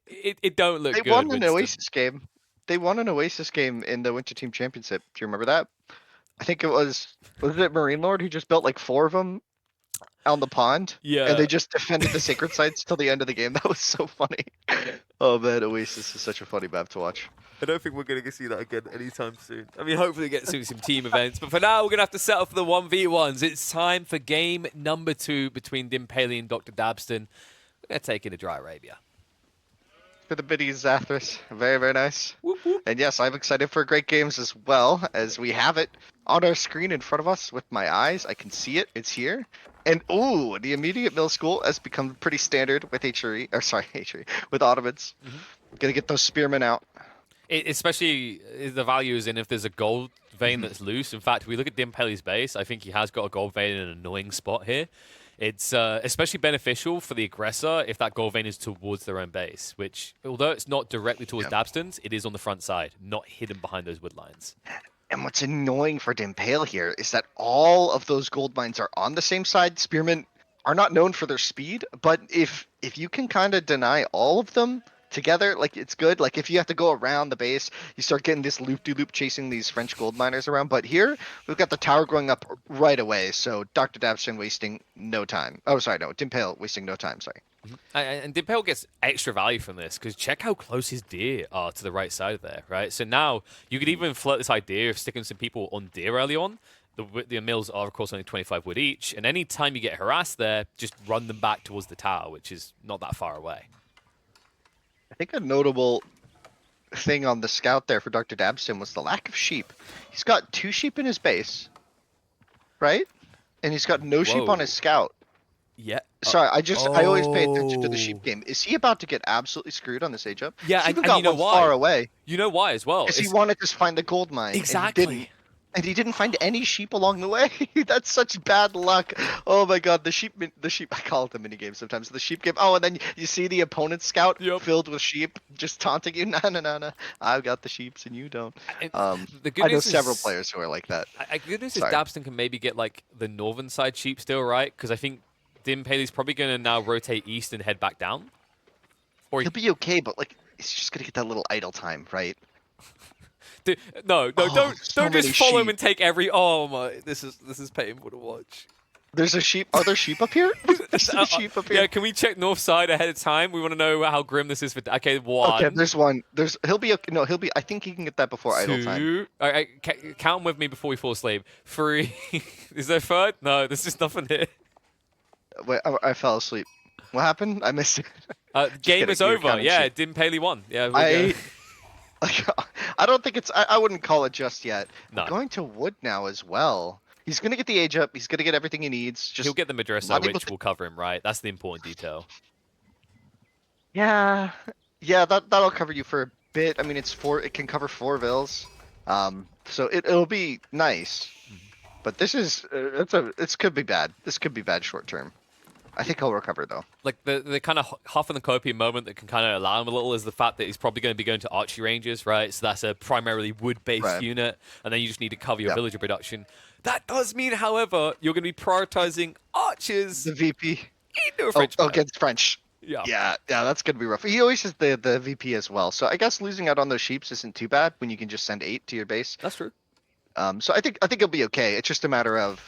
it don't look They good, won an Winston. Oasis game. They won an Oasis game in the Winter Team Championship. Do you remember that? I think it was it Marine Lord who just built like 4 of them on the pond, and Yeah. they just defended the sacred sites till the end of the game. That was so funny. Oh man, Oasis is such a funny map to watch. I don't think we're going to see that again anytime soon. I mean, hopefully get some team events. But for now, we're going to have to settle for the 1v1s. It's time for game number 2 between DimPaille and DrDabston. We're going to take in a Dry Arabia. For the biddies, Zathras. Very, very nice. Whoop, whoop. And yes, I'm excited for great games as well, as we have it on our screen in front of us with my eyes. I can see it. It's here. And ooh, the immediate mill school has become pretty standard with HRE, or sorry, HRE, with Ottomans. Gonna get those spearmen out. Especially the value is in if there's a gold vein that's loose. In fact, if we look at DimPaille's base, I think he has got a gold vein in an annoying spot here. It's especially beneficial for the aggressor if that gold vein is towards their own base, which, although it's not directly towards Dabston's, it is on the front side, not hidden behind those wood lines. And what's annoying for DimPaille here is that all of those gold mines are on the same side. Spearmen are not known for their speed, but if you can kind of deny all of them together, like it's good. Like if you have to go around the base, you start getting this loop-de-loop chasing these French gold miners around. But here, we've got the tower going up right away, so DrDabston wasting no time. Oh, sorry, no, DimPaille wasting no time, sorry. And DimPaille gets extra value from this, because check how close his deer are to the right side of there, right? So now, you could even float this idea of sticking some people on deer early on. The mills are, of course, only 25 wood each, and any time you get harassed there, just run them back towards the tower, which is not that far away. I think a notable thing on the scout there for DrDabston was the lack of sheep. He's got 2 sheep in his base, right? And he's got no sheep on his scout. Yeah. Sorry, I always pay attention to the sheep game. Is he about to get absolutely screwed on this age up? Yeah, and you know why? Far away. You know why as well? Because he wanted to find the gold mine. Exactly. And he didn't find any sheep along the way. That's such bad luck. Oh my god, the sheep, I call it the mini game sometimes. The sheep game. Oh, and then you see the opponent's scout filled with sheep, just taunting you. Nah. I've got the sheeps and you don't. The good I know news several is, players who are like that. Good news is Dabston can maybe get like the northern side sheep still, right? Because I think DimPaille's probably going to now rotate east and head back down. Or he'll be okay, but like he's just gonna get that little idle time, right? No, don't just follow him sheep. and take every. Oh my, this is painful to watch. There's a sheep. Are there sheep up here? There's a sheep up here. Yeah, can we check north side ahead of time? We want to know how grim this is for. Okay, 1. Okay, there's 1. He'll be. No, he'll be. I think he can get that before 2. idle time. All right, count them with me before we fall asleep. 3. Is there a 3rd? No, there's just nothing here. Wait, I fell asleep. What happened? I missed it. Game is over. Yeah, DimPaille won. Yeah. I don't think it's. I wouldn't call it just yet. No. Going to wood now as well. He's gonna get the age up. He's gonna get everything he needs. Just he'll get the Madrasa, which will cover him, right? That's the important detail. Yeah, that'll cover you for a bit. I mean, it's 4. It can cover 4 vills. So it'll be nice. But this is this could be bad. This could be bad short term. I think he'll recover though. Like the kind of huff and the copium moment that can kind of allow him a little is the fact that he's probably going to be going to archery ranges, right? So that's a primarily wood-based unit, and then you just need to cover your villager production. That does mean, however, you're going to be prioritizing archers. The VP. Into a French against French. Yeah, that's gonna be rough. He always has the VP as well. So I guess losing out on those sheeps isn't too bad when you can just send 8 to your base. That's true. So I think he'll be okay. It's just a matter of,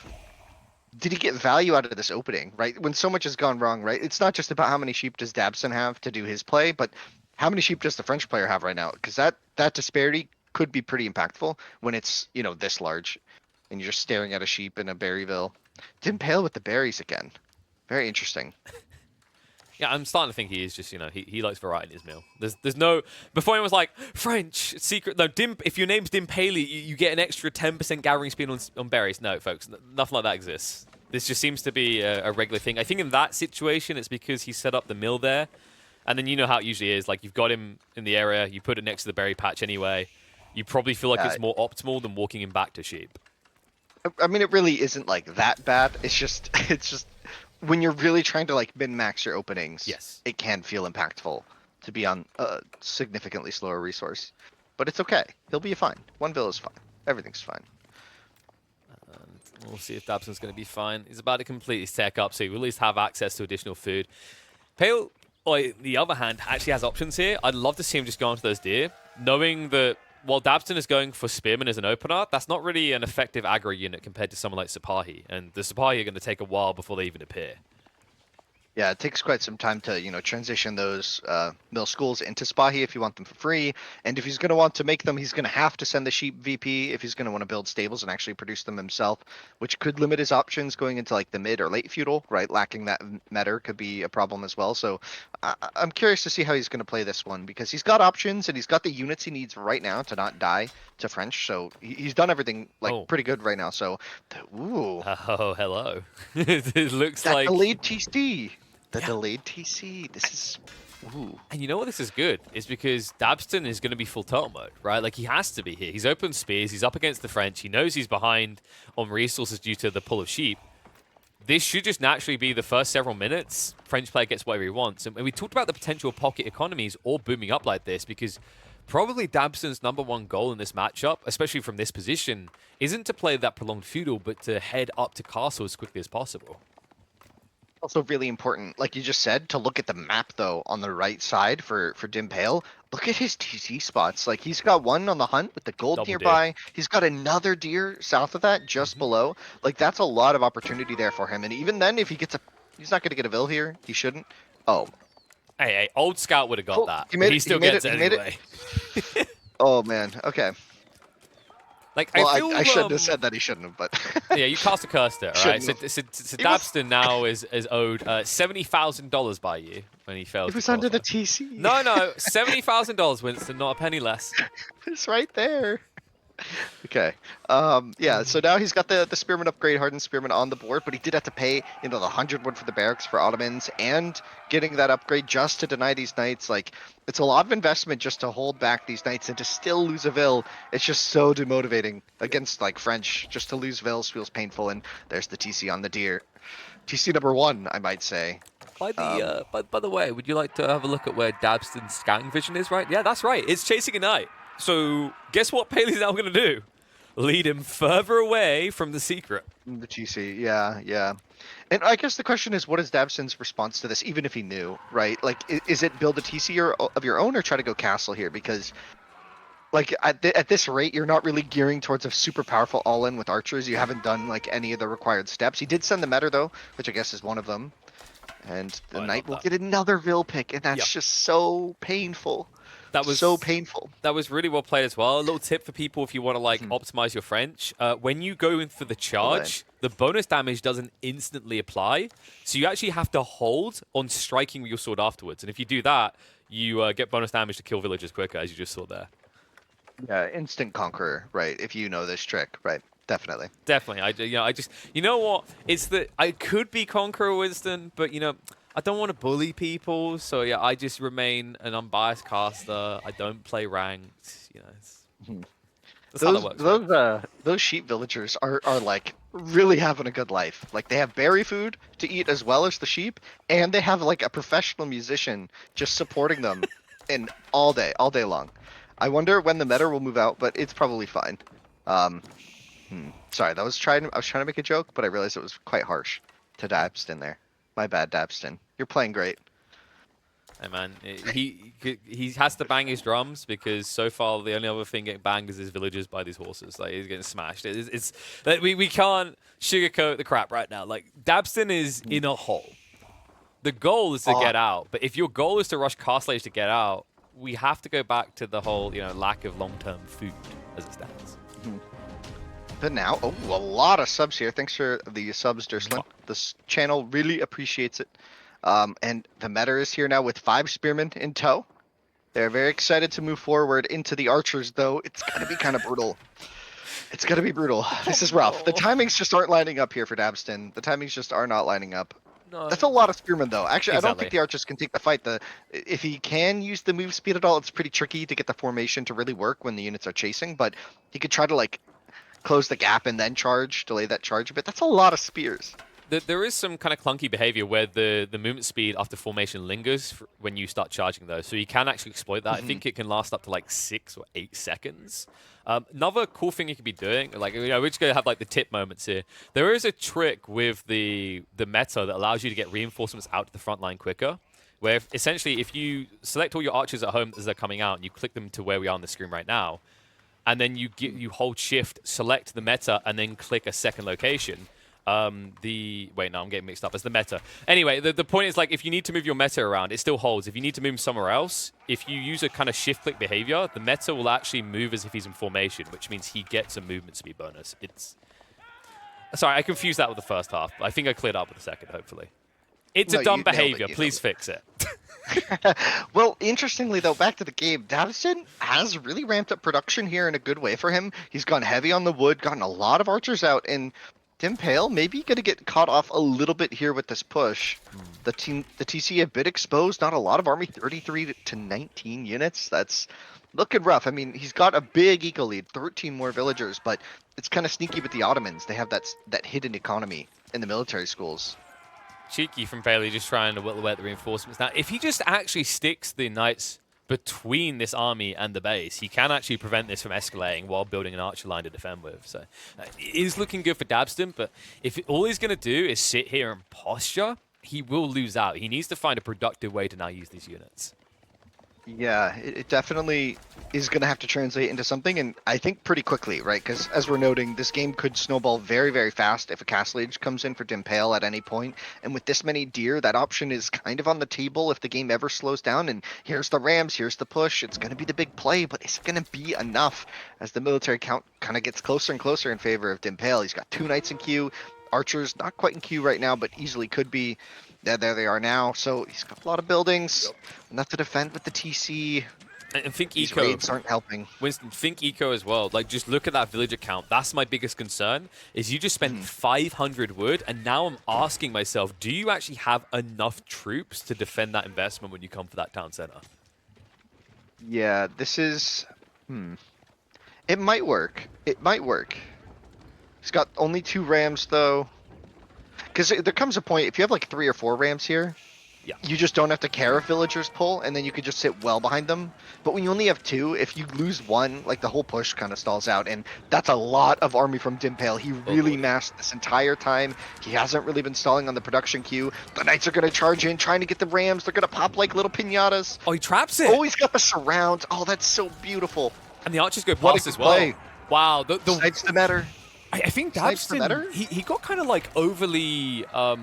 did he get value out of this opening, right? When so much has gone wrong, right? It's not just about how many sheep does Dabston have to do his play, but how many sheep does the French player have right now? Because that disparity could be pretty impactful when it's, this large, and you're just staring at a sheep in a berryville. DimPaille with the berries again. Very interesting. Yeah, I'm starting to think he is just, he likes variety in his meal. There's no... Before he was like, French, secret... No, if your name's DimPaille, you get an extra 10% gathering speed on berries. No, folks, nothing like that exists. This just seems to be a regular thing. I think in that situation, it's because he set up the mill there. And then you know how it usually is. Like, you've got him in the area, you put it next to the berry patch anyway. You probably feel like it's more optimal than walking him back to sheep. I mean, it really isn't, like, that bad. It's just... when you're really trying to like min-max your openings, it can feel impactful to be on a significantly slower resource. But it's okay. He'll be fine. 1 vill is fine. Everything's fine. We'll see if Dabston's going to be fine. He's about to complete his tech up, so he will at least have access to additional food. Pale, on the other hand, actually has options here. I'd love to see him just go onto those deer, knowing that while DrDabston is going for Spearman as an opener, that's not really an effective aggro unit compared to someone like Sipahi. And the Sipahi are going to take a while before they even appear. Yeah, it takes quite some time to, transition those mill schools into Spahi if you want them for free. And if he's going to want to make them, he's going to have to send the sheep VP if he's going to want to build stables and actually produce them himself, which could limit his options going into like the mid or late feudal, right? Lacking that meta could be a problem as well. So I'm curious to see how he's going to play this one because he's got options and he's got the units he needs right now to not die to French. So he's done everything like pretty good right now. So, ooh. Oh, hello. It looks that like delayed TC. The delayed TC. This is. Ooh. And you know what this is good? Is because DrDabston is going to be full turtle mode, right? Like, he has to be here. He's open spears. He's up against the French. He knows he's behind on resources due to the pull of sheep. This should just naturally be the first several minutes. French player gets whatever he wants. And we talked about the potential of pocket economies all booming up like this because probably DrDabston's #1 goal in this matchup, especially from this position, isn't to play that prolonged feudal, but to head up to castle as quickly as possible. Also really important, like you just said, to look at the map though on the right side for DimPaille. Look at his TC spots. Like he's got one on the hunt with the gold Double nearby. deer. He's got another deer south of that, just below. Like that's a lot of opportunity there for him. And even then, if he gets he's not going to get a Vil here. He shouldn't. Oh. Hey, old Scout would have got that. He still gets it anyway. Oh man. Okay. Like, well, I shouldn't have said that he shouldn't have, but... yeah, you cast a curse there, right? So DrDabston now is owed $70,000 by you when he fails. It was under the TC. No, $70,000, Winston, not a penny less. It's right there. Okay. Yeah, so now he's got the Spearman upgrade, Hardened Spearman on the board, but he did have to pay, the 100 wood for the barracks for Ottomans and getting that upgrade just to deny these knights. Like, it's a lot of investment just to hold back these knights and to still lose a Vil. It's just so demotivating against, like, French. Just to lose Vils feels painful, and there's the TC on the deer. TC #1, I might say. By the way, would you like to have a look at where DrDabston's scouting vision is, right? Yeah, that's right. It's chasing a knight. So guess what Paley's now going to do? Lead him further away from the secret. The TC, yeah. And I guess the question is, what is DrDabston's response to this, even if he knew, right? Like, is it build a TC of your own or try to go castle here? Because, like, at this rate, you're not really gearing towards a super powerful all-in with archers. You haven't done, like, any of the required steps. He did send the meta, though, which I guess is one of them. And the knight will get another Vil pick, and that's just so painful. That was so painful. That was really well played as well. A little tip for people if you want to like optimize your French. When you go in for the charge, the bonus damage doesn't instantly apply. So you actually have to hold on striking with your sword afterwards. And if you do that, you get bonus damage to kill villagers quicker, as you just saw there. Yeah, instant conqueror, right? If you know this trick, right? Definitely. Definitely. I just, you know what? It's that I could be conqueror Winston, but I don't want to bully people, so yeah, I just remain an unbiased caster. I don't play ranked. That's how that works. Those sheep villagers are like really having a good life. Like they have berry food to eat as well as the sheep, and they have like a professional musician just supporting them in all day long. I wonder when the meta will move out, but it's probably fine. Sorry, I was trying to make a joke, but I realized it was quite harsh to DrDabston there. My bad, DrDabston. You're playing great. Hey man, he has to bang his drums because so far the only other thing getting banged is his villagers by these horses. Like he's getting smashed. It's like, we can't sugarcoat the crap right now. Like DrDabston is in a hole. The goal is to get out, but if your goal is to rush Castle Age to get out, we have to go back to the whole lack of long-term food as it stands. But now, a lot of subs here. Thanks for the subs, Durslin. This channel really appreciates it. And the meta is here now with 5 spearmen in tow. They're very excited to move forward into the archers, though. It's going to be kind of brutal. It's going to be brutal. This is rough. The timings just aren't lining up here for DrDabston. The timings just are not lining up. No. That's a lot of spearmen, though. Actually, exactly. I don't think the archers can take the fight. If he can use the move speed at all, it's pretty tricky to get the formation to really work when the units are chasing. But he could try to, like, close the gap and then charge, delay that charge a bit. That's a lot of spears. There is some kind of clunky behavior where the movement speed after formation lingers when you start charging those. So you can actually exploit that. I think it can last up to like 6 or 8 seconds. Another cool thing you could be doing, like we're just going to have like the tip moments here. There is a trick with the meta that allows you to get reinforcements out to the front line quicker. Where essentially if you select all your archers at home as they're coming out and you click them to where we are on the screen right now, and then you hold shift, select the meta, and then click a second location. Wait, no, I'm getting mixed up. It's the meta. Anyway, the point is, like, if you need to move your meta around, it still holds. If you need to move him somewhere else, if you use a kind of shift-click behavior, the meta will actually move as if he's in formation, which means he gets a movement speed bonus. Sorry, I confused that with the first half. But I think I cleared up with the second, hopefully. It's a dumb behavior. Please fix it. Well, interestingly, though, back to the game, DrDabston has really ramped up production here in a good way for him. He's gone heavy on the wood, gotten a lot of archers out, and DimPaille maybe going to get caught off a little bit here with this push. The TC a bit exposed, not a lot of army, 33 to 19 units. That's looking rough. I mean, he's got a big eco lead, 13 more villagers, but it's kind of sneaky with the Ottomans. They have that hidden economy in the military schools. Cheeky from Bailey, just trying to whittle away at the reinforcements. Now, if he just actually sticks the knights between this army and the base, he can actually prevent this from escalating while building an archer line to defend with. So it is looking good for DrDabston, but if all he's going to do is sit here and posture, he will lose out. He needs to find a productive way to now use these units. Yeah, it definitely is going to have to translate into something, and I think pretty quickly, right? Because as we're noting, this game could snowball very, very fast if a Castle Age comes in for DimPaille at any point. And with this many deer, that option is kind of on the table if the game ever slows down. And here's the Rams, here's the push. It's going to be the big play, but it's going to be enough as the military count kind of gets closer and closer in favor of DimPaille. He's got 2 knights in queue. Archers not quite in queue right now, but easily could be. There they are now. So he's got a lot of buildings. Enough to defend with the TC. And think These eco. raids aren't helping. Winston, think eco as well. Like, just look at that villager count. That's my biggest concern, is you just spent 500 wood, and now I'm asking myself, do you actually have enough troops to defend that investment when you come for that town center? Yeah, this is... It might work. It might work. He's got only 2 Rams, though. Because there comes a point, if you have like 3 or 4 Rams here, yeah, you just don't have to care if villagers pull, and then you could just sit well behind them. But when you only have 2, if you lose 1, like the whole push kind of stalls out, and that's a lot of army from DimPaille. He really massed this entire time. He hasn't really been stalling on the production queue. The Knights are going to charge in, trying to get the Rams. They're going to pop like little pinatas. Oh, he traps it. Oh, he's got the surround. Oh, that's so beautiful. And the archers go past as well. Play. Wow. Snipes the matter. I think DrDabston, he got kind of like overly, I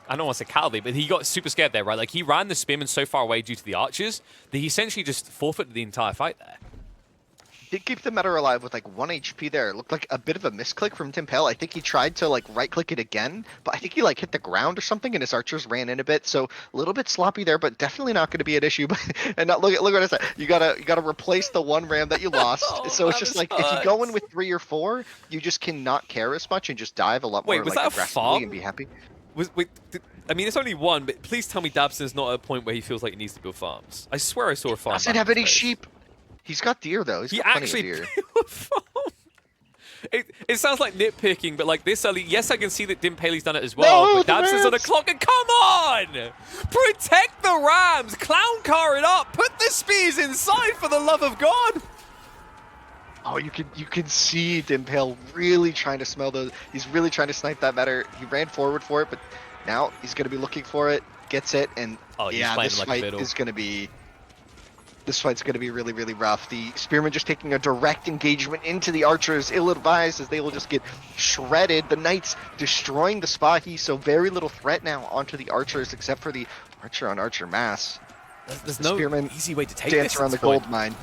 don't want to say cowardly, but he got super scared there, right? Like, he ran the spearmen so far away due to the archers that he essentially just forfeited the entire fight there. Did keep the meta alive with like 1 HP there. It looked like a bit of a misclick from DimPaille. I think he tried to like right click it again, but I think he like hit the ground or something and his archers ran in a bit. So a little bit sloppy there, but definitely not going to be an issue. And not, look what I said. You gotta replace the 1 ram that you lost. So it's just like if you go in with 3 or 4, you just cannot care as much and just dive a lot more was like that aggressively and be happy. I mean, it's only 1, but please tell me DrDabston's not at a point where he feels like he needs to build farms. I swear I saw a farm. Doesn't have any sheep. He's got deer though. He's got plenty of deer. It sounds like nitpicking, but like this early, yes, I can see that DimPaille's done it as well, but DrDabston's on the clock, and come on! Protect the Rams! Clown car it up! Put the spears inside, for the love of God! Oh, you can see DimPaille really trying to smell those. He's really trying to snipe that matter. He ran forward for it, but now he's going to be looking for it, gets it, and yeah, this fight is going to be... This fight's going to be really, really rough. The Spearmen just taking a direct engagement into the archers, ill-advised, as they will just get shredded. The Knights destroying the Spahi, so very little threat now onto the archers, except for the archer-on-archer mass. There's no easy way to take this around the gold mine.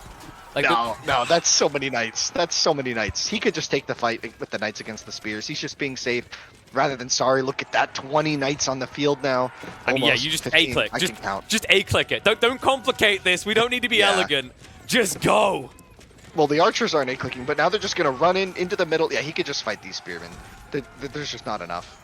Like no, that's so many Knights. That's so many Knights. He could just take the fight with the Knights against the spears. He's just being safe rather than sorry. Look at that, 20 Knights on the field now. I mean, yeah, you just A-click. Just A-click it. Don't complicate this. We don't need to be elegant. Just go. Well, the archers aren't A-clicking, but now they're just going to run into the middle. Yeah, he could just fight these spearmen. There's just not enough.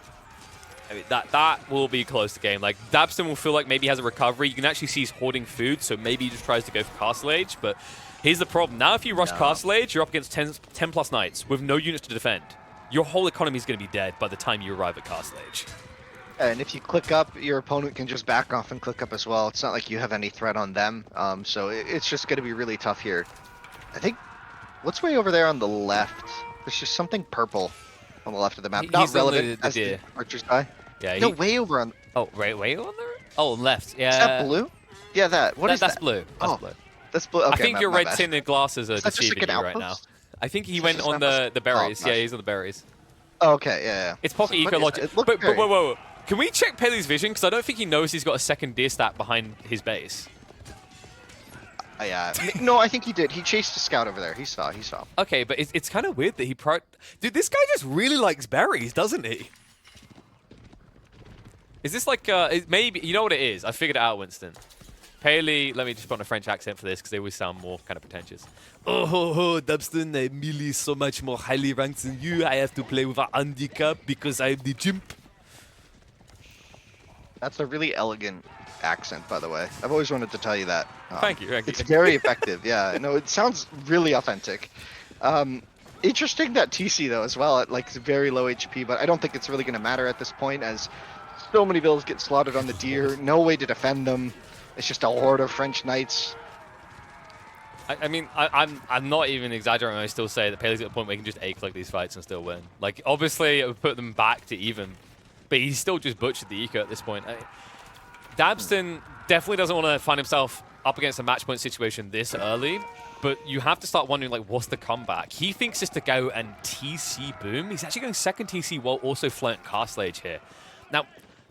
I mean, that will be close to game. Like, DrDabston will feel like maybe he has a recovery. You can actually see he's hoarding food, so maybe he just tries to go for Castle Age, but here's the problem. Now if you rush Castle Age, you're up against 10 plus Knights with no units to defend. Your whole economy is going to be dead by the time you arrive at Castle Age. And if you click up, your opponent can just back off and click up as well. It's not like you have any threat on them, so it's just going to be really tough here. I think, what's way over there on the left? There's just something purple on the left of the map. Not relevant as the archers die. Yeah, no, way over on... Oh, way on there? Oh, left. Yeah. Is that blue? Yeah, that. What is that? That's blue. That's blue. That's blue. I Okay, think my, your my red bad. tinted glasses are Is that just like deceiving an you right now. outpost? I think he Is that went just an on outpost? the Oh berries. Yeah, gosh. he's on the berries. Okay, yeah. It's pocket What eco is that? logic. It looked But very. whoa. Can we check Pele's vision? Because I don't think he knows he's got a second deer stack behind his base. Yeah. No, I think he did. He chased a scout over there. He saw. He saw. Okay, but it's kind of weird that he Dude, this guy just really likes berries, doesn't he? Is this like, maybe, you know what it is? I figured it out, Winston. Pele, let me just put on a French accent for this because they always sound more kind of pretentious. Oh, Dabston, I'm really so much more highly ranked than you. I have to play with a handicap because I'm the chimp. That's a really elegant accent, by the way. I've always wanted to tell you that. Thank you. It's very effective. Yeah, no, it sounds really authentic. Interesting that TC though as well at like very low HP, but I don't think it's really going to matter at this point as so many bills get slaughtered on the deer. No way to defend them. It's just a horde of French knights. I mean, I'm not even exaggerating when I still say that Pele's at a point where he can just A-click these fights and still win. Like, obviously, it would put them back to even, but he's still just butchered the eco at this point. Dabston definitely doesn't want to find himself up against a match point situation this early, but you have to start wondering, like, what's the comeback? He thinks it's to go and TC boom. He's actually going second TC while also floating Castle Age here. Now,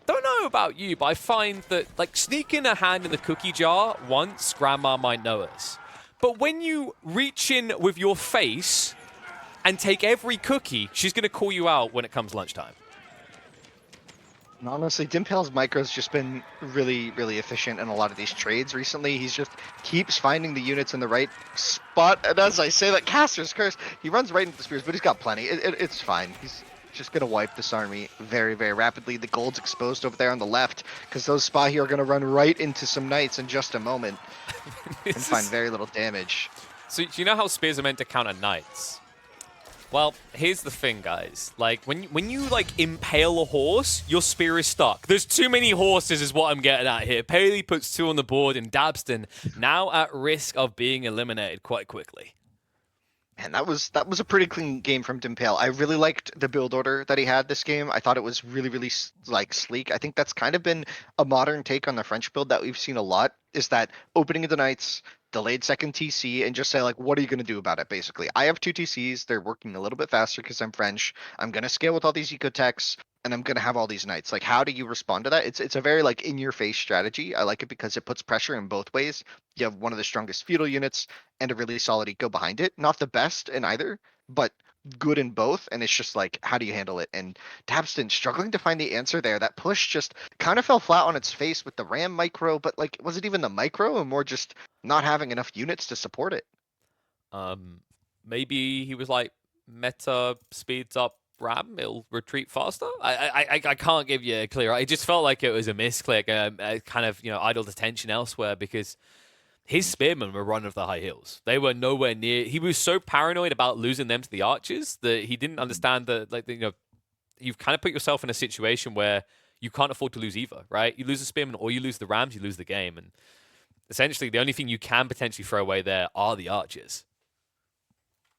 don't know about you, but I find that, like, sneaking a hand in the cookie jar once, Grandma might notice. But when you reach in with your face and take every cookie, she's going to call you out when it comes lunchtime. And honestly, DimPaille's micro's just been really, really efficient in a lot of these trades recently. He's just keeps finding the units in the right spot. And as I say that, Caster's Curse, he runs right into the spears, but he's got plenty. It's fine. He's just going to wipe this army very, very rapidly. The gold's exposed over there on the left because those Spahi are going to run right into some knights in just a moment and find very little damage. So do you know how spears are meant to counter knights? Well, here's the thing, guys. Like, when you like, impale a horse, your spear is stuck. There's too many horses is what I'm getting at here. Paley puts 2 on the board, and Dabston now at risk of being eliminated quite quickly. And that was a pretty clean game from DimPaille. I really liked the build order that he had this game. I thought it was really, really like sleek. I think that's kind of been a modern take on the French build that we've seen a lot. Is that opening of the knights, delayed second TC, and just say like, what are you going to do about it? Basically, I have 2 TCs. They're working a little bit faster because I'm French. I'm going to scale with all these ecotechs, and I'm going to have all these knights. Like, how do you respond to that? It's a very like in your face strategy. I like it because it puts pressure in both ways. You have one of the strongest feudal units and a really solid eco behind it. Not the best in either, but good in both. And it's just like, how do you handle it? And Dabston struggling to find the answer there. That push just kind of fell flat on its face with the Ram micro, but like, was it even the micro or more just not having enough units to support it? Maybe he was like, meta speeds up Ram, it'll retreat faster. I can't give you a clear. It just felt like it was a misclick, kind of idle attention elsewhere because his spearmen were running off the high heels. They were nowhere near. He was so paranoid about losing them to the archers that he didn't understand that you've kind of put yourself in a situation where you can't afford to lose either, right? You lose the spearmen or you lose the rams, you lose the game, and essentially the only thing you can potentially throw away there are the archers.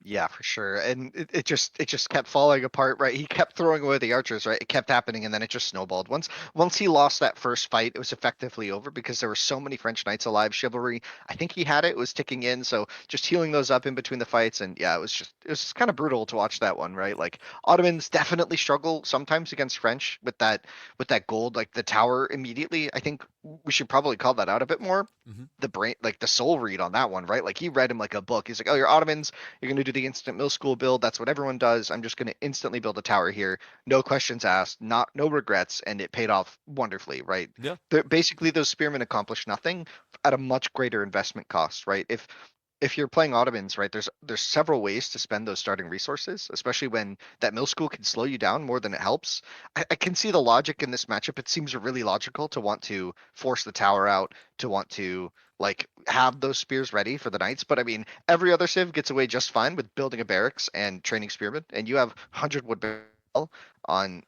Yeah, for sure. And it just kept falling apart, right? He kept throwing away the archers, right? It kept happening and then it just snowballed. Once he lost that first fight, it was effectively over because there were so many French knights alive. Chivalry, I think he had it, was ticking in. So just healing those up in between the fights. And yeah, it was kind of brutal to watch that one, right? Like Ottomans definitely struggle sometimes against French with that gold, like the tower immediately. I think we should probably call that out a bit more. Mm-hmm. The brain, like the soul read on that one, right? Like he read him like a book. He's like, oh, you're Ottomans, you're gonna do the instant mill school build. That's what everyone does. I'm just going to instantly build a tower here. No questions asked, no regrets. And it paid off wonderfully, right? Yeah. Basically, those spearmen accomplished nothing at a much greater investment cost, right? If you're playing Ottomans, right, there's several ways to spend those starting resources, especially when that mill school can slow you down more than it helps. I can see the logic in this matchup. It seems really logical to want to force the tower out, to want to like have those spears ready for the knights. But I mean, every other civ gets away just fine with building a barracks and training spearmen, and you have 100 wood barrel on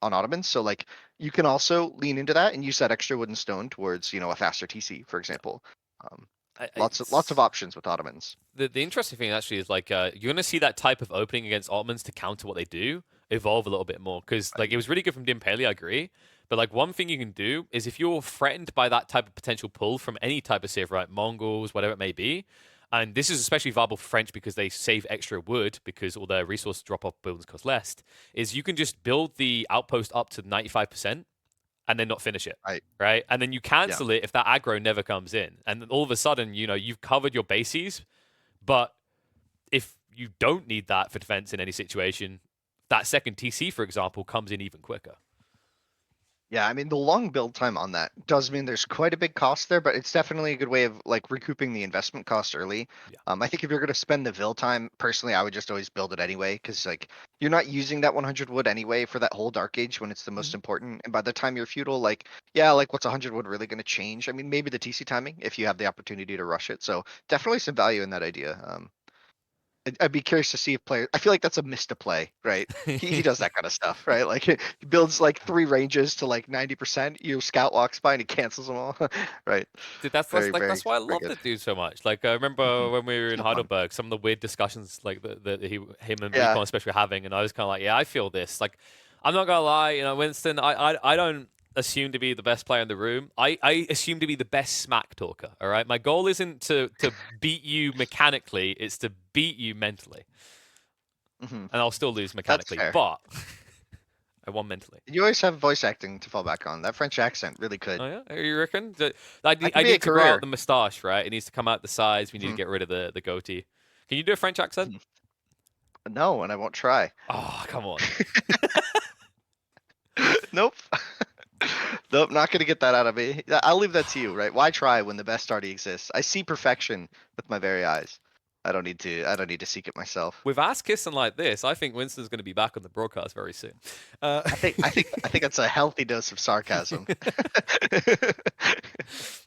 Ottomans. So like you can also lean into that and use that extra wood and stone towards a faster TC, for example. Um, lots of options with Ottomans. The interesting thing actually is like you're going to see that type of opening against Ottomans to counter what they do evolve a little bit more because like it was really good from DimPaille, I agree, But like one thing you can do is if you're threatened by that type of potential pull from any type of civ, right, Mongols, whatever it may be, and this is especially viable for French because they save extra wood because all their resource drop-off buildings cost less, is you can just build the outpost up to 95% and then not finish it, Right. right? And then you Yeah. cancel it if that aggro never comes in. And then all of a sudden, you've covered your bases, but if you don't need that for defense in any situation, that second TC, for example, comes in even quicker. Yeah, I mean the long build time on that does mean there's quite a big cost there, but it's definitely a good way of like recouping the investment cost early. Yeah. I think if you're gonna spend the vil time, personally, I would just always build it anyway, because like you're not using that 100 wood anyway for that whole dark age when it's the most important. And by the time you're feudal, like yeah, like what's 100 wood really gonna change? I mean, maybe the TC timing if you have the opportunity to rush it. So definitely some value in that idea. I'd be curious to see if players. I feel like that's a missed a play, right? He does that kind of stuff, right? Like he builds like 3 ranges to like 90%. Your scout walks by and he cancels them all, right? Dude, that's Very, like very, that's why I very love good. the dude so much. Like I remember when we were in So fun. Heidelberg, some of the weird discussions like that him and Yeah. Recon especially were having, and I was kind of like, yeah, I feel this. Like, I'm not gonna lie, Winston, I don't assume to be the best player in the room. I assume to be the best smack talker. All right, my goal isn't to beat you mechanically; it's to beat you mentally, Hmm. and I'll still lose That's mechanically, fair. but I won mentally. You always have voice acting to fall back on. That French accent really could. Oh yeah, you reckon? That I could be a need to grow out career. the moustache, right? It needs to come out the sides. We need to Mhm, get rid of the goatee. Can you do a French accent? mhm. No, and I won't try. Oh, come on. Nope. Nope, not gonna get that out of me. I'll leave that to you, right? Why try when the best already exists? I see perfection with my very eyes. I don't need to. I don't need to seek it myself. With ass kissing like this, I think Winston's going to be back on the broadcast very soon. Uh, I think that's a healthy dose of sarcasm.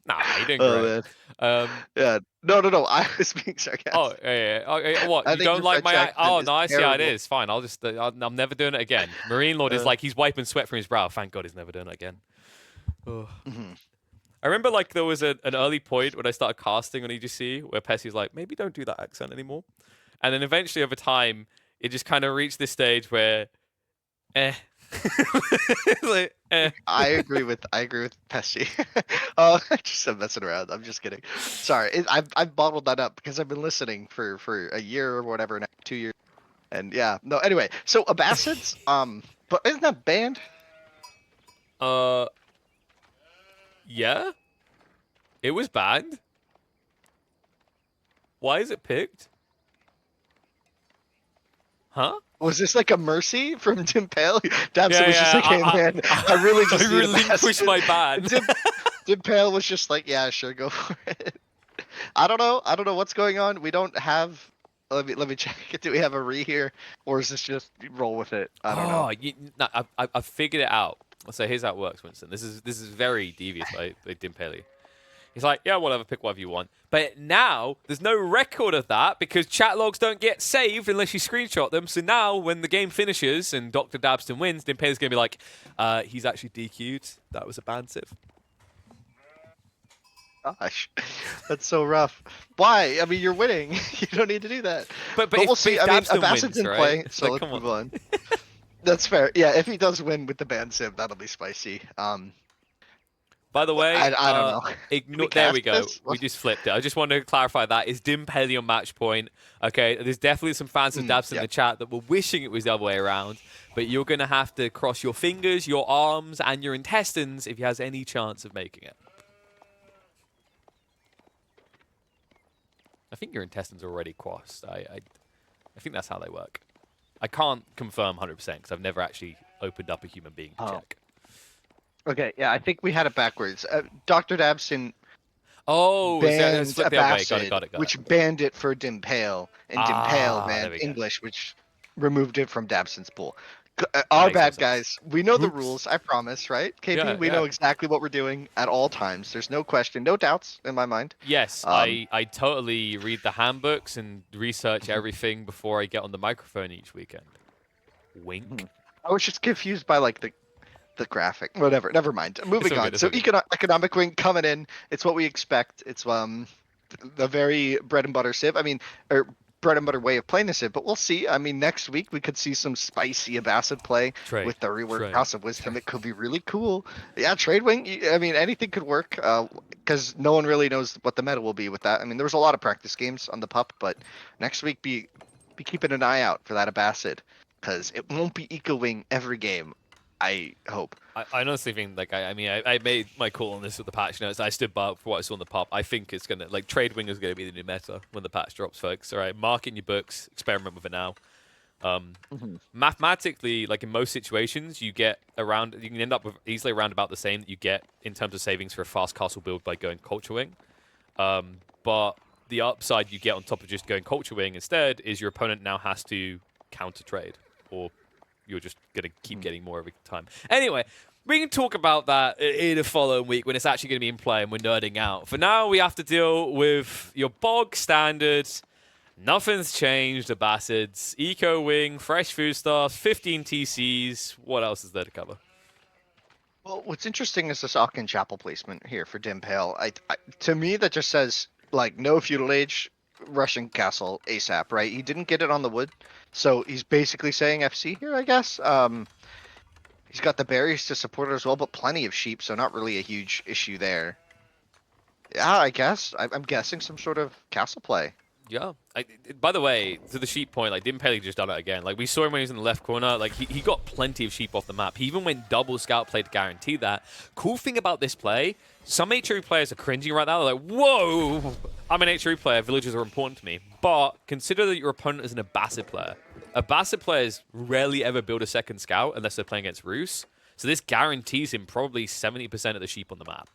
nah, you're doing Oh great. man. Um, Yeah. No, no, no. I was being oh, sarcastic. yeah, yeah. Oh, yeah, what? I You think don't your like French my? accent Oh, is no, I see how it terrible. is. Fine, I'll just. I'm never doing it again. Marine Lord is Uh, like he's wiping sweat from his brow. Thank God he's never doing it again. Oh. mhm. I remember like there was an early point when I started casting on EGC where Pessy's like, maybe don't do that accent anymore. And then eventually over time, it just kind of reached this stage where, eh. It's like, eh. I agree with Pesci. I'm messing around. I'm just kidding. Sorry, I've bottled that up because I've been listening for a year or whatever now, 2 years. And yeah, no. Anyway, so Abbasids, but isn't that banned? Uh, yeah, it was banned. Why is it picked? Huh? Was this like a mercy from DimPaille? Dabson Yeah, was just yeah. like, hey man, I really I just need relinquished Abbasids. my ban. DimPaille was just like, yeah, sure, go for it. I don't know. I don't know what's going on. We don't have. Let me check. Do we have a re here, or is this just roll with it? I don't know. Oh, no, I figured it out. So here's how it works, Winston. This is very devious by DimPaille. He's like, yeah, whatever, pick whatever you want. But now there's no record of that because chat logs don't get saved unless you screenshot them. So now when the game finishes and DrDabston wins, DimPaille's gonna be like, he's actually DQ'd. That was a ban civ. Gosh, that's so rough. Why? I mean, you're winning. You don't need to do that. But We'll if see. I mean, Dabston Abbasid's wins, in right? play, It's so like, let's come move on. on. That's fair. Yeah, if he does win with the ban sim, that'll be spicy. By the way, I don't know. Can we ignore. There we cast go. this? We just flipped it. I just wanted to clarify that. Is DimPaille on match point? Okay, there's definitely some fans of Dabs in Yeah. the chat that were wishing it was the other way around, but you're going to have to cross your fingers, your arms, and your intestines if he has any chance of making it. I think your intestines are already crossed. I think that's how they work. I can't confirm 100% because I've never actually opened up a human being to check. Okay. Yeah, I think we had it backwards. Dr. Dabson Oh, banned it's flipped the other way. Abbasid, Got it. which banned it for DimPaille, and DimPaille There banned we go. English, which removed it from Dabson's pool. That Our makes more bad, sense. guys. We know the Oops. rules. I promise, right? KP, Yeah, we yeah. know exactly what we're doing at all times. There's no question, no doubts in my mind. Yes, Um, I totally read the handbooks and research everything before I get on the microphone each weekend. Wink. I was just confused by like the graphic. Whatever. Never mind. Moving all on. good, it's So all good. economic wing coming in. It's what we expect. It's the very bread and butter civ. I mean, or bread and butter way of playing this in, but we'll see. I mean, next week we could see some spicy Abbasid play Trade. with the reworked Trade. House of Wisdom. It could be really cool. Yeah, trade wing. I mean, anything could work. Because no one really knows what the meta will be with that. I mean, there was a lot of practice games on the pup, but next week be keeping an eye out for that Abbasid, because it won't be Eco Wing every game. I hope. I honestly think, like, I mean, I made my call on this with the patch notes. I stood by for what I saw on the pop. I think it's going to, like, trade wing is going to be the new meta when the patch drops, folks. All right, mark it in your books, experiment with it now. Mathematically, like in most situations, you get around, you can end up with easily around about the same that you get in terms of savings for a fast castle build by going culture wing. But the upside you get on top of just going culture wing instead is your opponent now has to counter trade, or you're just going to keep getting more every time. Anyway, we can talk about that in the following week when it's actually going to be in play and we're nerding out. For now, we have to deal with your bog standard. Nothing's changed, Abbasids, Eco Wing, fresh foodstuffs, 15 TCs. What else is there to cover? Well, what's interesting is this Aachen Chapel placement here for DimPaille. To me, that just says, like, no feudal age, Russian castle ASAP, right? He didn't get it on the wood, so he's basically saying FC here, I guess. He's got the berries to support it as well, but plenty of sheep, so not really a huge issue there. Yeah, I guess. I'm guessing some sort of castle play. Yeah. By the way, to the sheep point, like, DimPaille just done it again. Like, we saw him when he was in the left corner. Like, he got plenty of sheep off the map. He even went double scout play to guarantee that. Cool thing about this play, some HRE players are cringing right now. They're like, whoa, I'm an HRE player. Villagers are important to me. But consider that your opponent is an Abbasid player. Abbasid players rarely ever build a second scout unless they're playing against Roos. So this guarantees him probably 70% of the sheep on the map.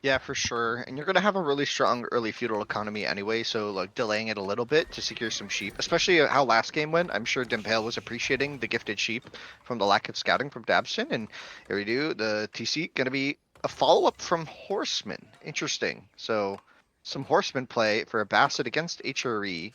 Yeah, for sure. And you're gonna have a really strong early feudal economy anyway, so like delaying it a little bit to secure some sheep, especially how last game went. I'm sure DimPaille was appreciating the gifted sheep from the lack of scouting from Dabston. And here we do the TC gonna be a follow-up from Horseman. Interesting. So some Horseman play for a Basset against HRE.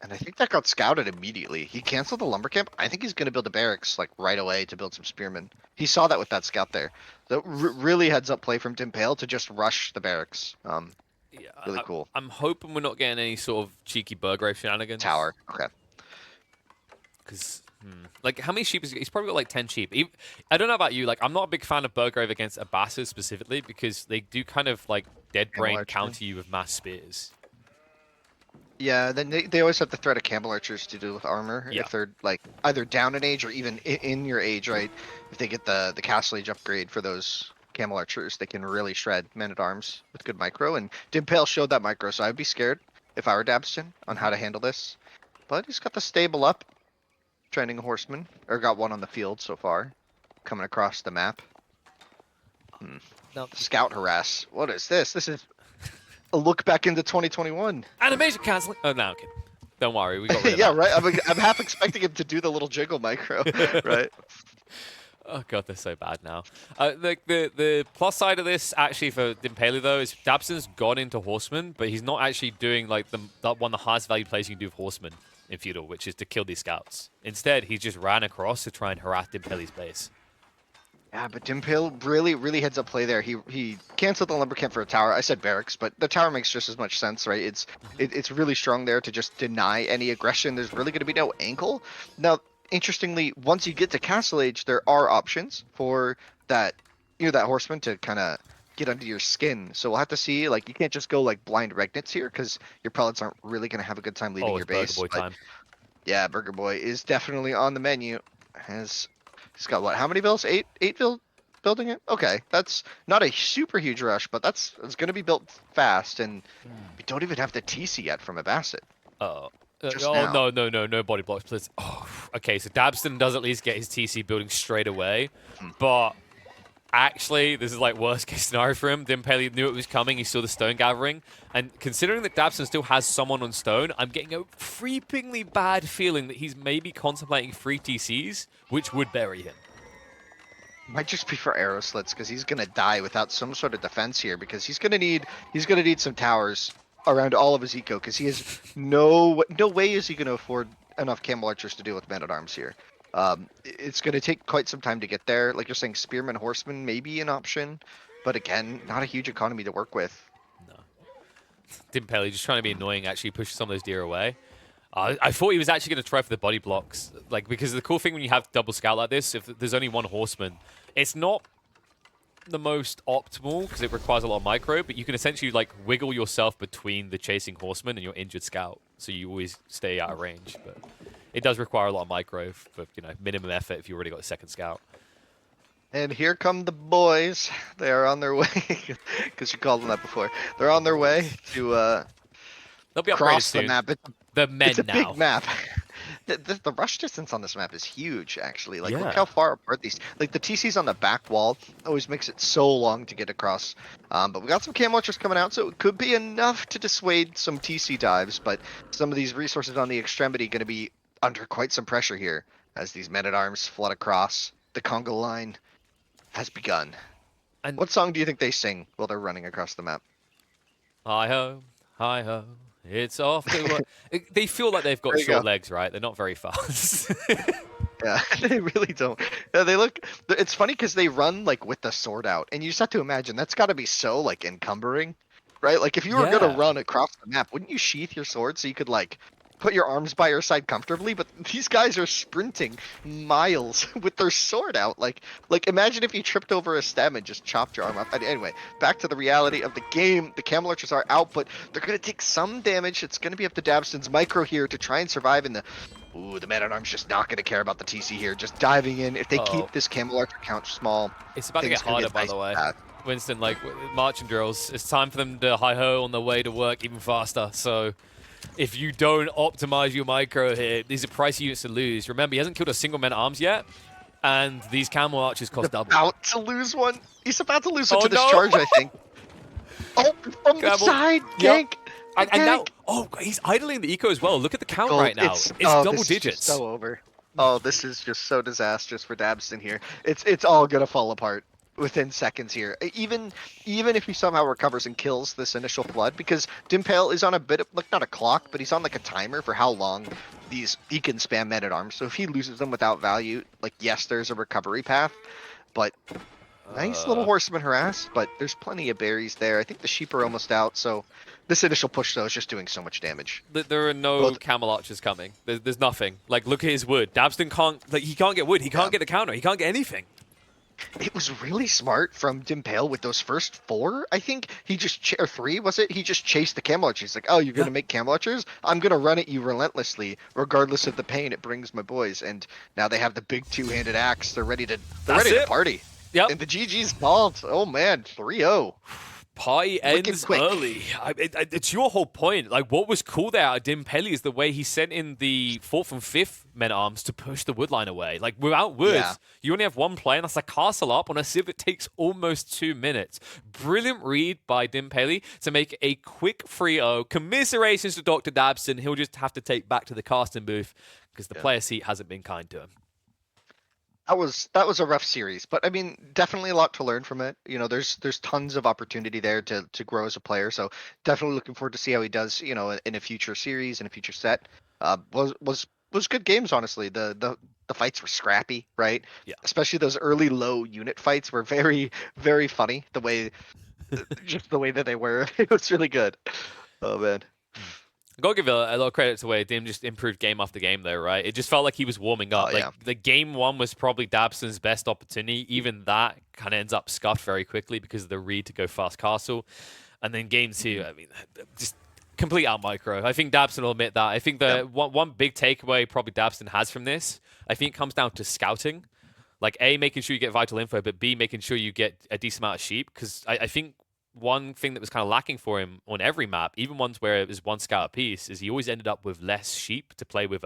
And I think that got scouted immediately. He canceled the lumber camp. I think he's going to build a barracks like right away to build some spearmen. He saw that with that scout there. So really heads up play from DimPaille to just rush the barracks. Yeah, Really cool. I'm hoping we're not getting any sort of cheeky Burgrave shenanigans. Tower. Okay. Because, like, how many sheep is he's probably got like 10 sheep. I don't know about you. Like, I'm not a big fan of Burgrave against Abbasid specifically because they do kind of like dead brain counter you with mass spears. Yeah, then they always have the threat of camel archers to do with armor if they're like either down in age or even in your age, right? If they get the castle age upgrade for those camel archers, they can really shred men at arms with good micro. And DimPaille showed that micro, so I'd be scared if I were Dabston on how to handle this. But he's got the stable up, training a horseman, or got one on the field so far, coming across the map. No. Scout harass. What is this? This is a look back into 2021. Animation canceling. Oh, no, okay. Don't worry, we got rid of Yeah, that. right. I'm half expecting him to do the little jiggle micro, right? Oh god, they're so bad now. The plus side of this actually for DimPaille though is Dabston's gone into Horseman, but he's not actually doing like one of the highest value plays you can do with Horseman in Feudal, which is to kill these scouts. Instead, he just ran across to try and harass DimPaille's base. Yeah, but DimPaille really heads up play there. He canceled the lumber camp for a tower. I said barracks, but the tower makes just as much sense, right? It's really strong there to just deny any aggression. There's really going to be no angle. Now, interestingly, once you get to castle age, there are options for that, that horseman to kind of get under your skin. So we'll have to see. Like, you can't just go like blind regnants here because your prelates aren't really going to have a good time leaving your base. Burger Boy time. Yeah, Burger Boy is definitely on the menu. He's got what? How many builds? Eight building it. Okay, that's not a super huge rush, but it's going to be built fast, and we don't even have the TC yet from a Basset. Oh Now. no body blocks, please. Oh, okay, so Dabston does at least get his TC building straight away, but actually, this is like worst case scenario for him. DimPaille knew it was coming. He saw the stone gathering, and considering that Dabston still has someone on stone, I'm getting a creepingly bad feeling that he's maybe contemplating 3 TCs, which would bury him. Might just be for arrow slits because he's gonna die without some sort of defense here because he's gonna need some towers around all of his eco because he has no way is he gonna afford enough camel archers to deal with men at arms here. It's gonna take quite some time to get there. Like you're saying, spearman, horseman may be an option, but again, not a huge economy to work with. No. DimPaille just trying to be annoying, actually pushes some of those deer away. I thought he was actually going to try for the body blocks, like, because the cool thing when you have double scout like this, if there's only one horseman, it's not the most optimal because it requires a lot of micro, but you can essentially like wiggle yourself between the chasing horseman and your injured scout, so you always stay out of range. But it does require a lot of micro for, you know, minimum effort if you already got a second scout. And here come the boys. They are on their way, because you called them that before. They're on their way to They'll be upgraded cross the soon. map. The men It's a now. big map. The rush distance on this map is huge, actually. Like, Yeah. look how far apart these. Like, the TCs on the back wall always makes it so long to get across. But we got some cam launchers coming out, so it could be enough to dissuade some TC dives. But some of these resources on the extremity going to be under quite some pressure here as these men-at-arms flood across. The Congo line has begun. And What song do you think they sing while they're running across the map? hi ho, it's off to work. They feel like they've got There you short go. legs, right? They're not very fast. Yeah, they really don't. Yeah, they look. It's funny because they run like with the sword out, and you just have to imagine that's got to be so like encumbering, right? Like if you were gonna Yeah. run across the map, wouldn't you sheath your sword so you could like put your arms by your side comfortably? But these guys are sprinting miles with their sword out. Like imagine if you tripped over a stem and just chopped your arm off. Anyway, back to the reality of the game. The camel archers are out, but they're gonna take some damage. It's gonna be up to DrDabston's micro here to try and survive in the. Ooh, the man-at-arms just not going to care about the TC here. Just diving in. If they keep this camel archer count small, It's about to get things could harder, by nice the way. path. Winston, like, marching drills, it's time for them to hi-ho on their way to work even faster. So if you don't optimize your micro here, these are pricey units to lose. Remember, he hasn't killed a single man-at-arms yet, and these camel archers cost double. About to lose one. He's about to lose one Oh, to this no! charge, I think. Oh, from the Camel. side, Yep. gank. And now, oh, he's idling the eco as well. Look at the count right now. It's double this is just digits. so over. Oh, this is just so disastrous for DrDabston here. It's all gonna fall apart within seconds here. Even if he somehow recovers and kills this initial flood, because DimPaille is on a bit of like not a clock, but he's on like a timer for how long he can spam men-at-arms. So if he loses them without value, like yes, there's a recovery path, but nice little horseman harass, but there's plenty of berries there. I think the sheep are almost out, so this initial push though is just doing so much damage. There are no camel archers coming. There's nothing. Like, look at his wood. DrDabston can't, like, he can't get wood. He can't get the counter. He can't get anything. It was really smart from DimPaille with those first 4. I think he just or 3 was it? He just chased the camel archers. He's like, oh, you're gonna make camel archers? I'm gonna run at you relentlessly, regardless of the pain it brings my boys. And now they have the big 2-handed axe. They're ready to party. Yep. And the GG's called. Oh man, 3-0. Party ends quick. early. It's your whole point. Like, what was cool there at DimPaille is the way he sent in the 4th and 5th men-at-arms to push the wood line away. Like, without words, Yeah. you only have one play, and that's a castle up on a civ that takes almost 2 minutes. Brilliant read by DimPaille to make a quick 3-0. Commiserations to DrDabston. He'll just have to take back to the casting booth because the player seat hasn't been kind to him. That was a rough series, but I mean, definitely a lot to learn from it. You know, there's tons of opportunity there to grow as a player. So definitely looking forward to see how he does. You know, in a future series, in a future set. Was good games, honestly. The fights were scrappy, right? Yeah. Especially those early low unit fights were very very funny. Just the way that they were, it was really good. Oh man. Gotta give a lot of credit to where Dim just improved game after game, though, right? It just felt like he was warming up. Oh, like yeah. the game 1 was probably DrDabston's best opportunity. Even that kind of ends up scuffed very quickly because of the read to go fast castle. And then game 2, I mean, just complete out micro. I think DrDabston will admit that. I think the one big takeaway probably DrDabston has from this, I think it comes down to scouting. Like, A, making sure you get vital info, but B, making sure you get a decent amount of sheep. Because I think one thing that was kind of lacking for him on every map, even ones where it was one scout apiece, is he always ended up with less sheep to play with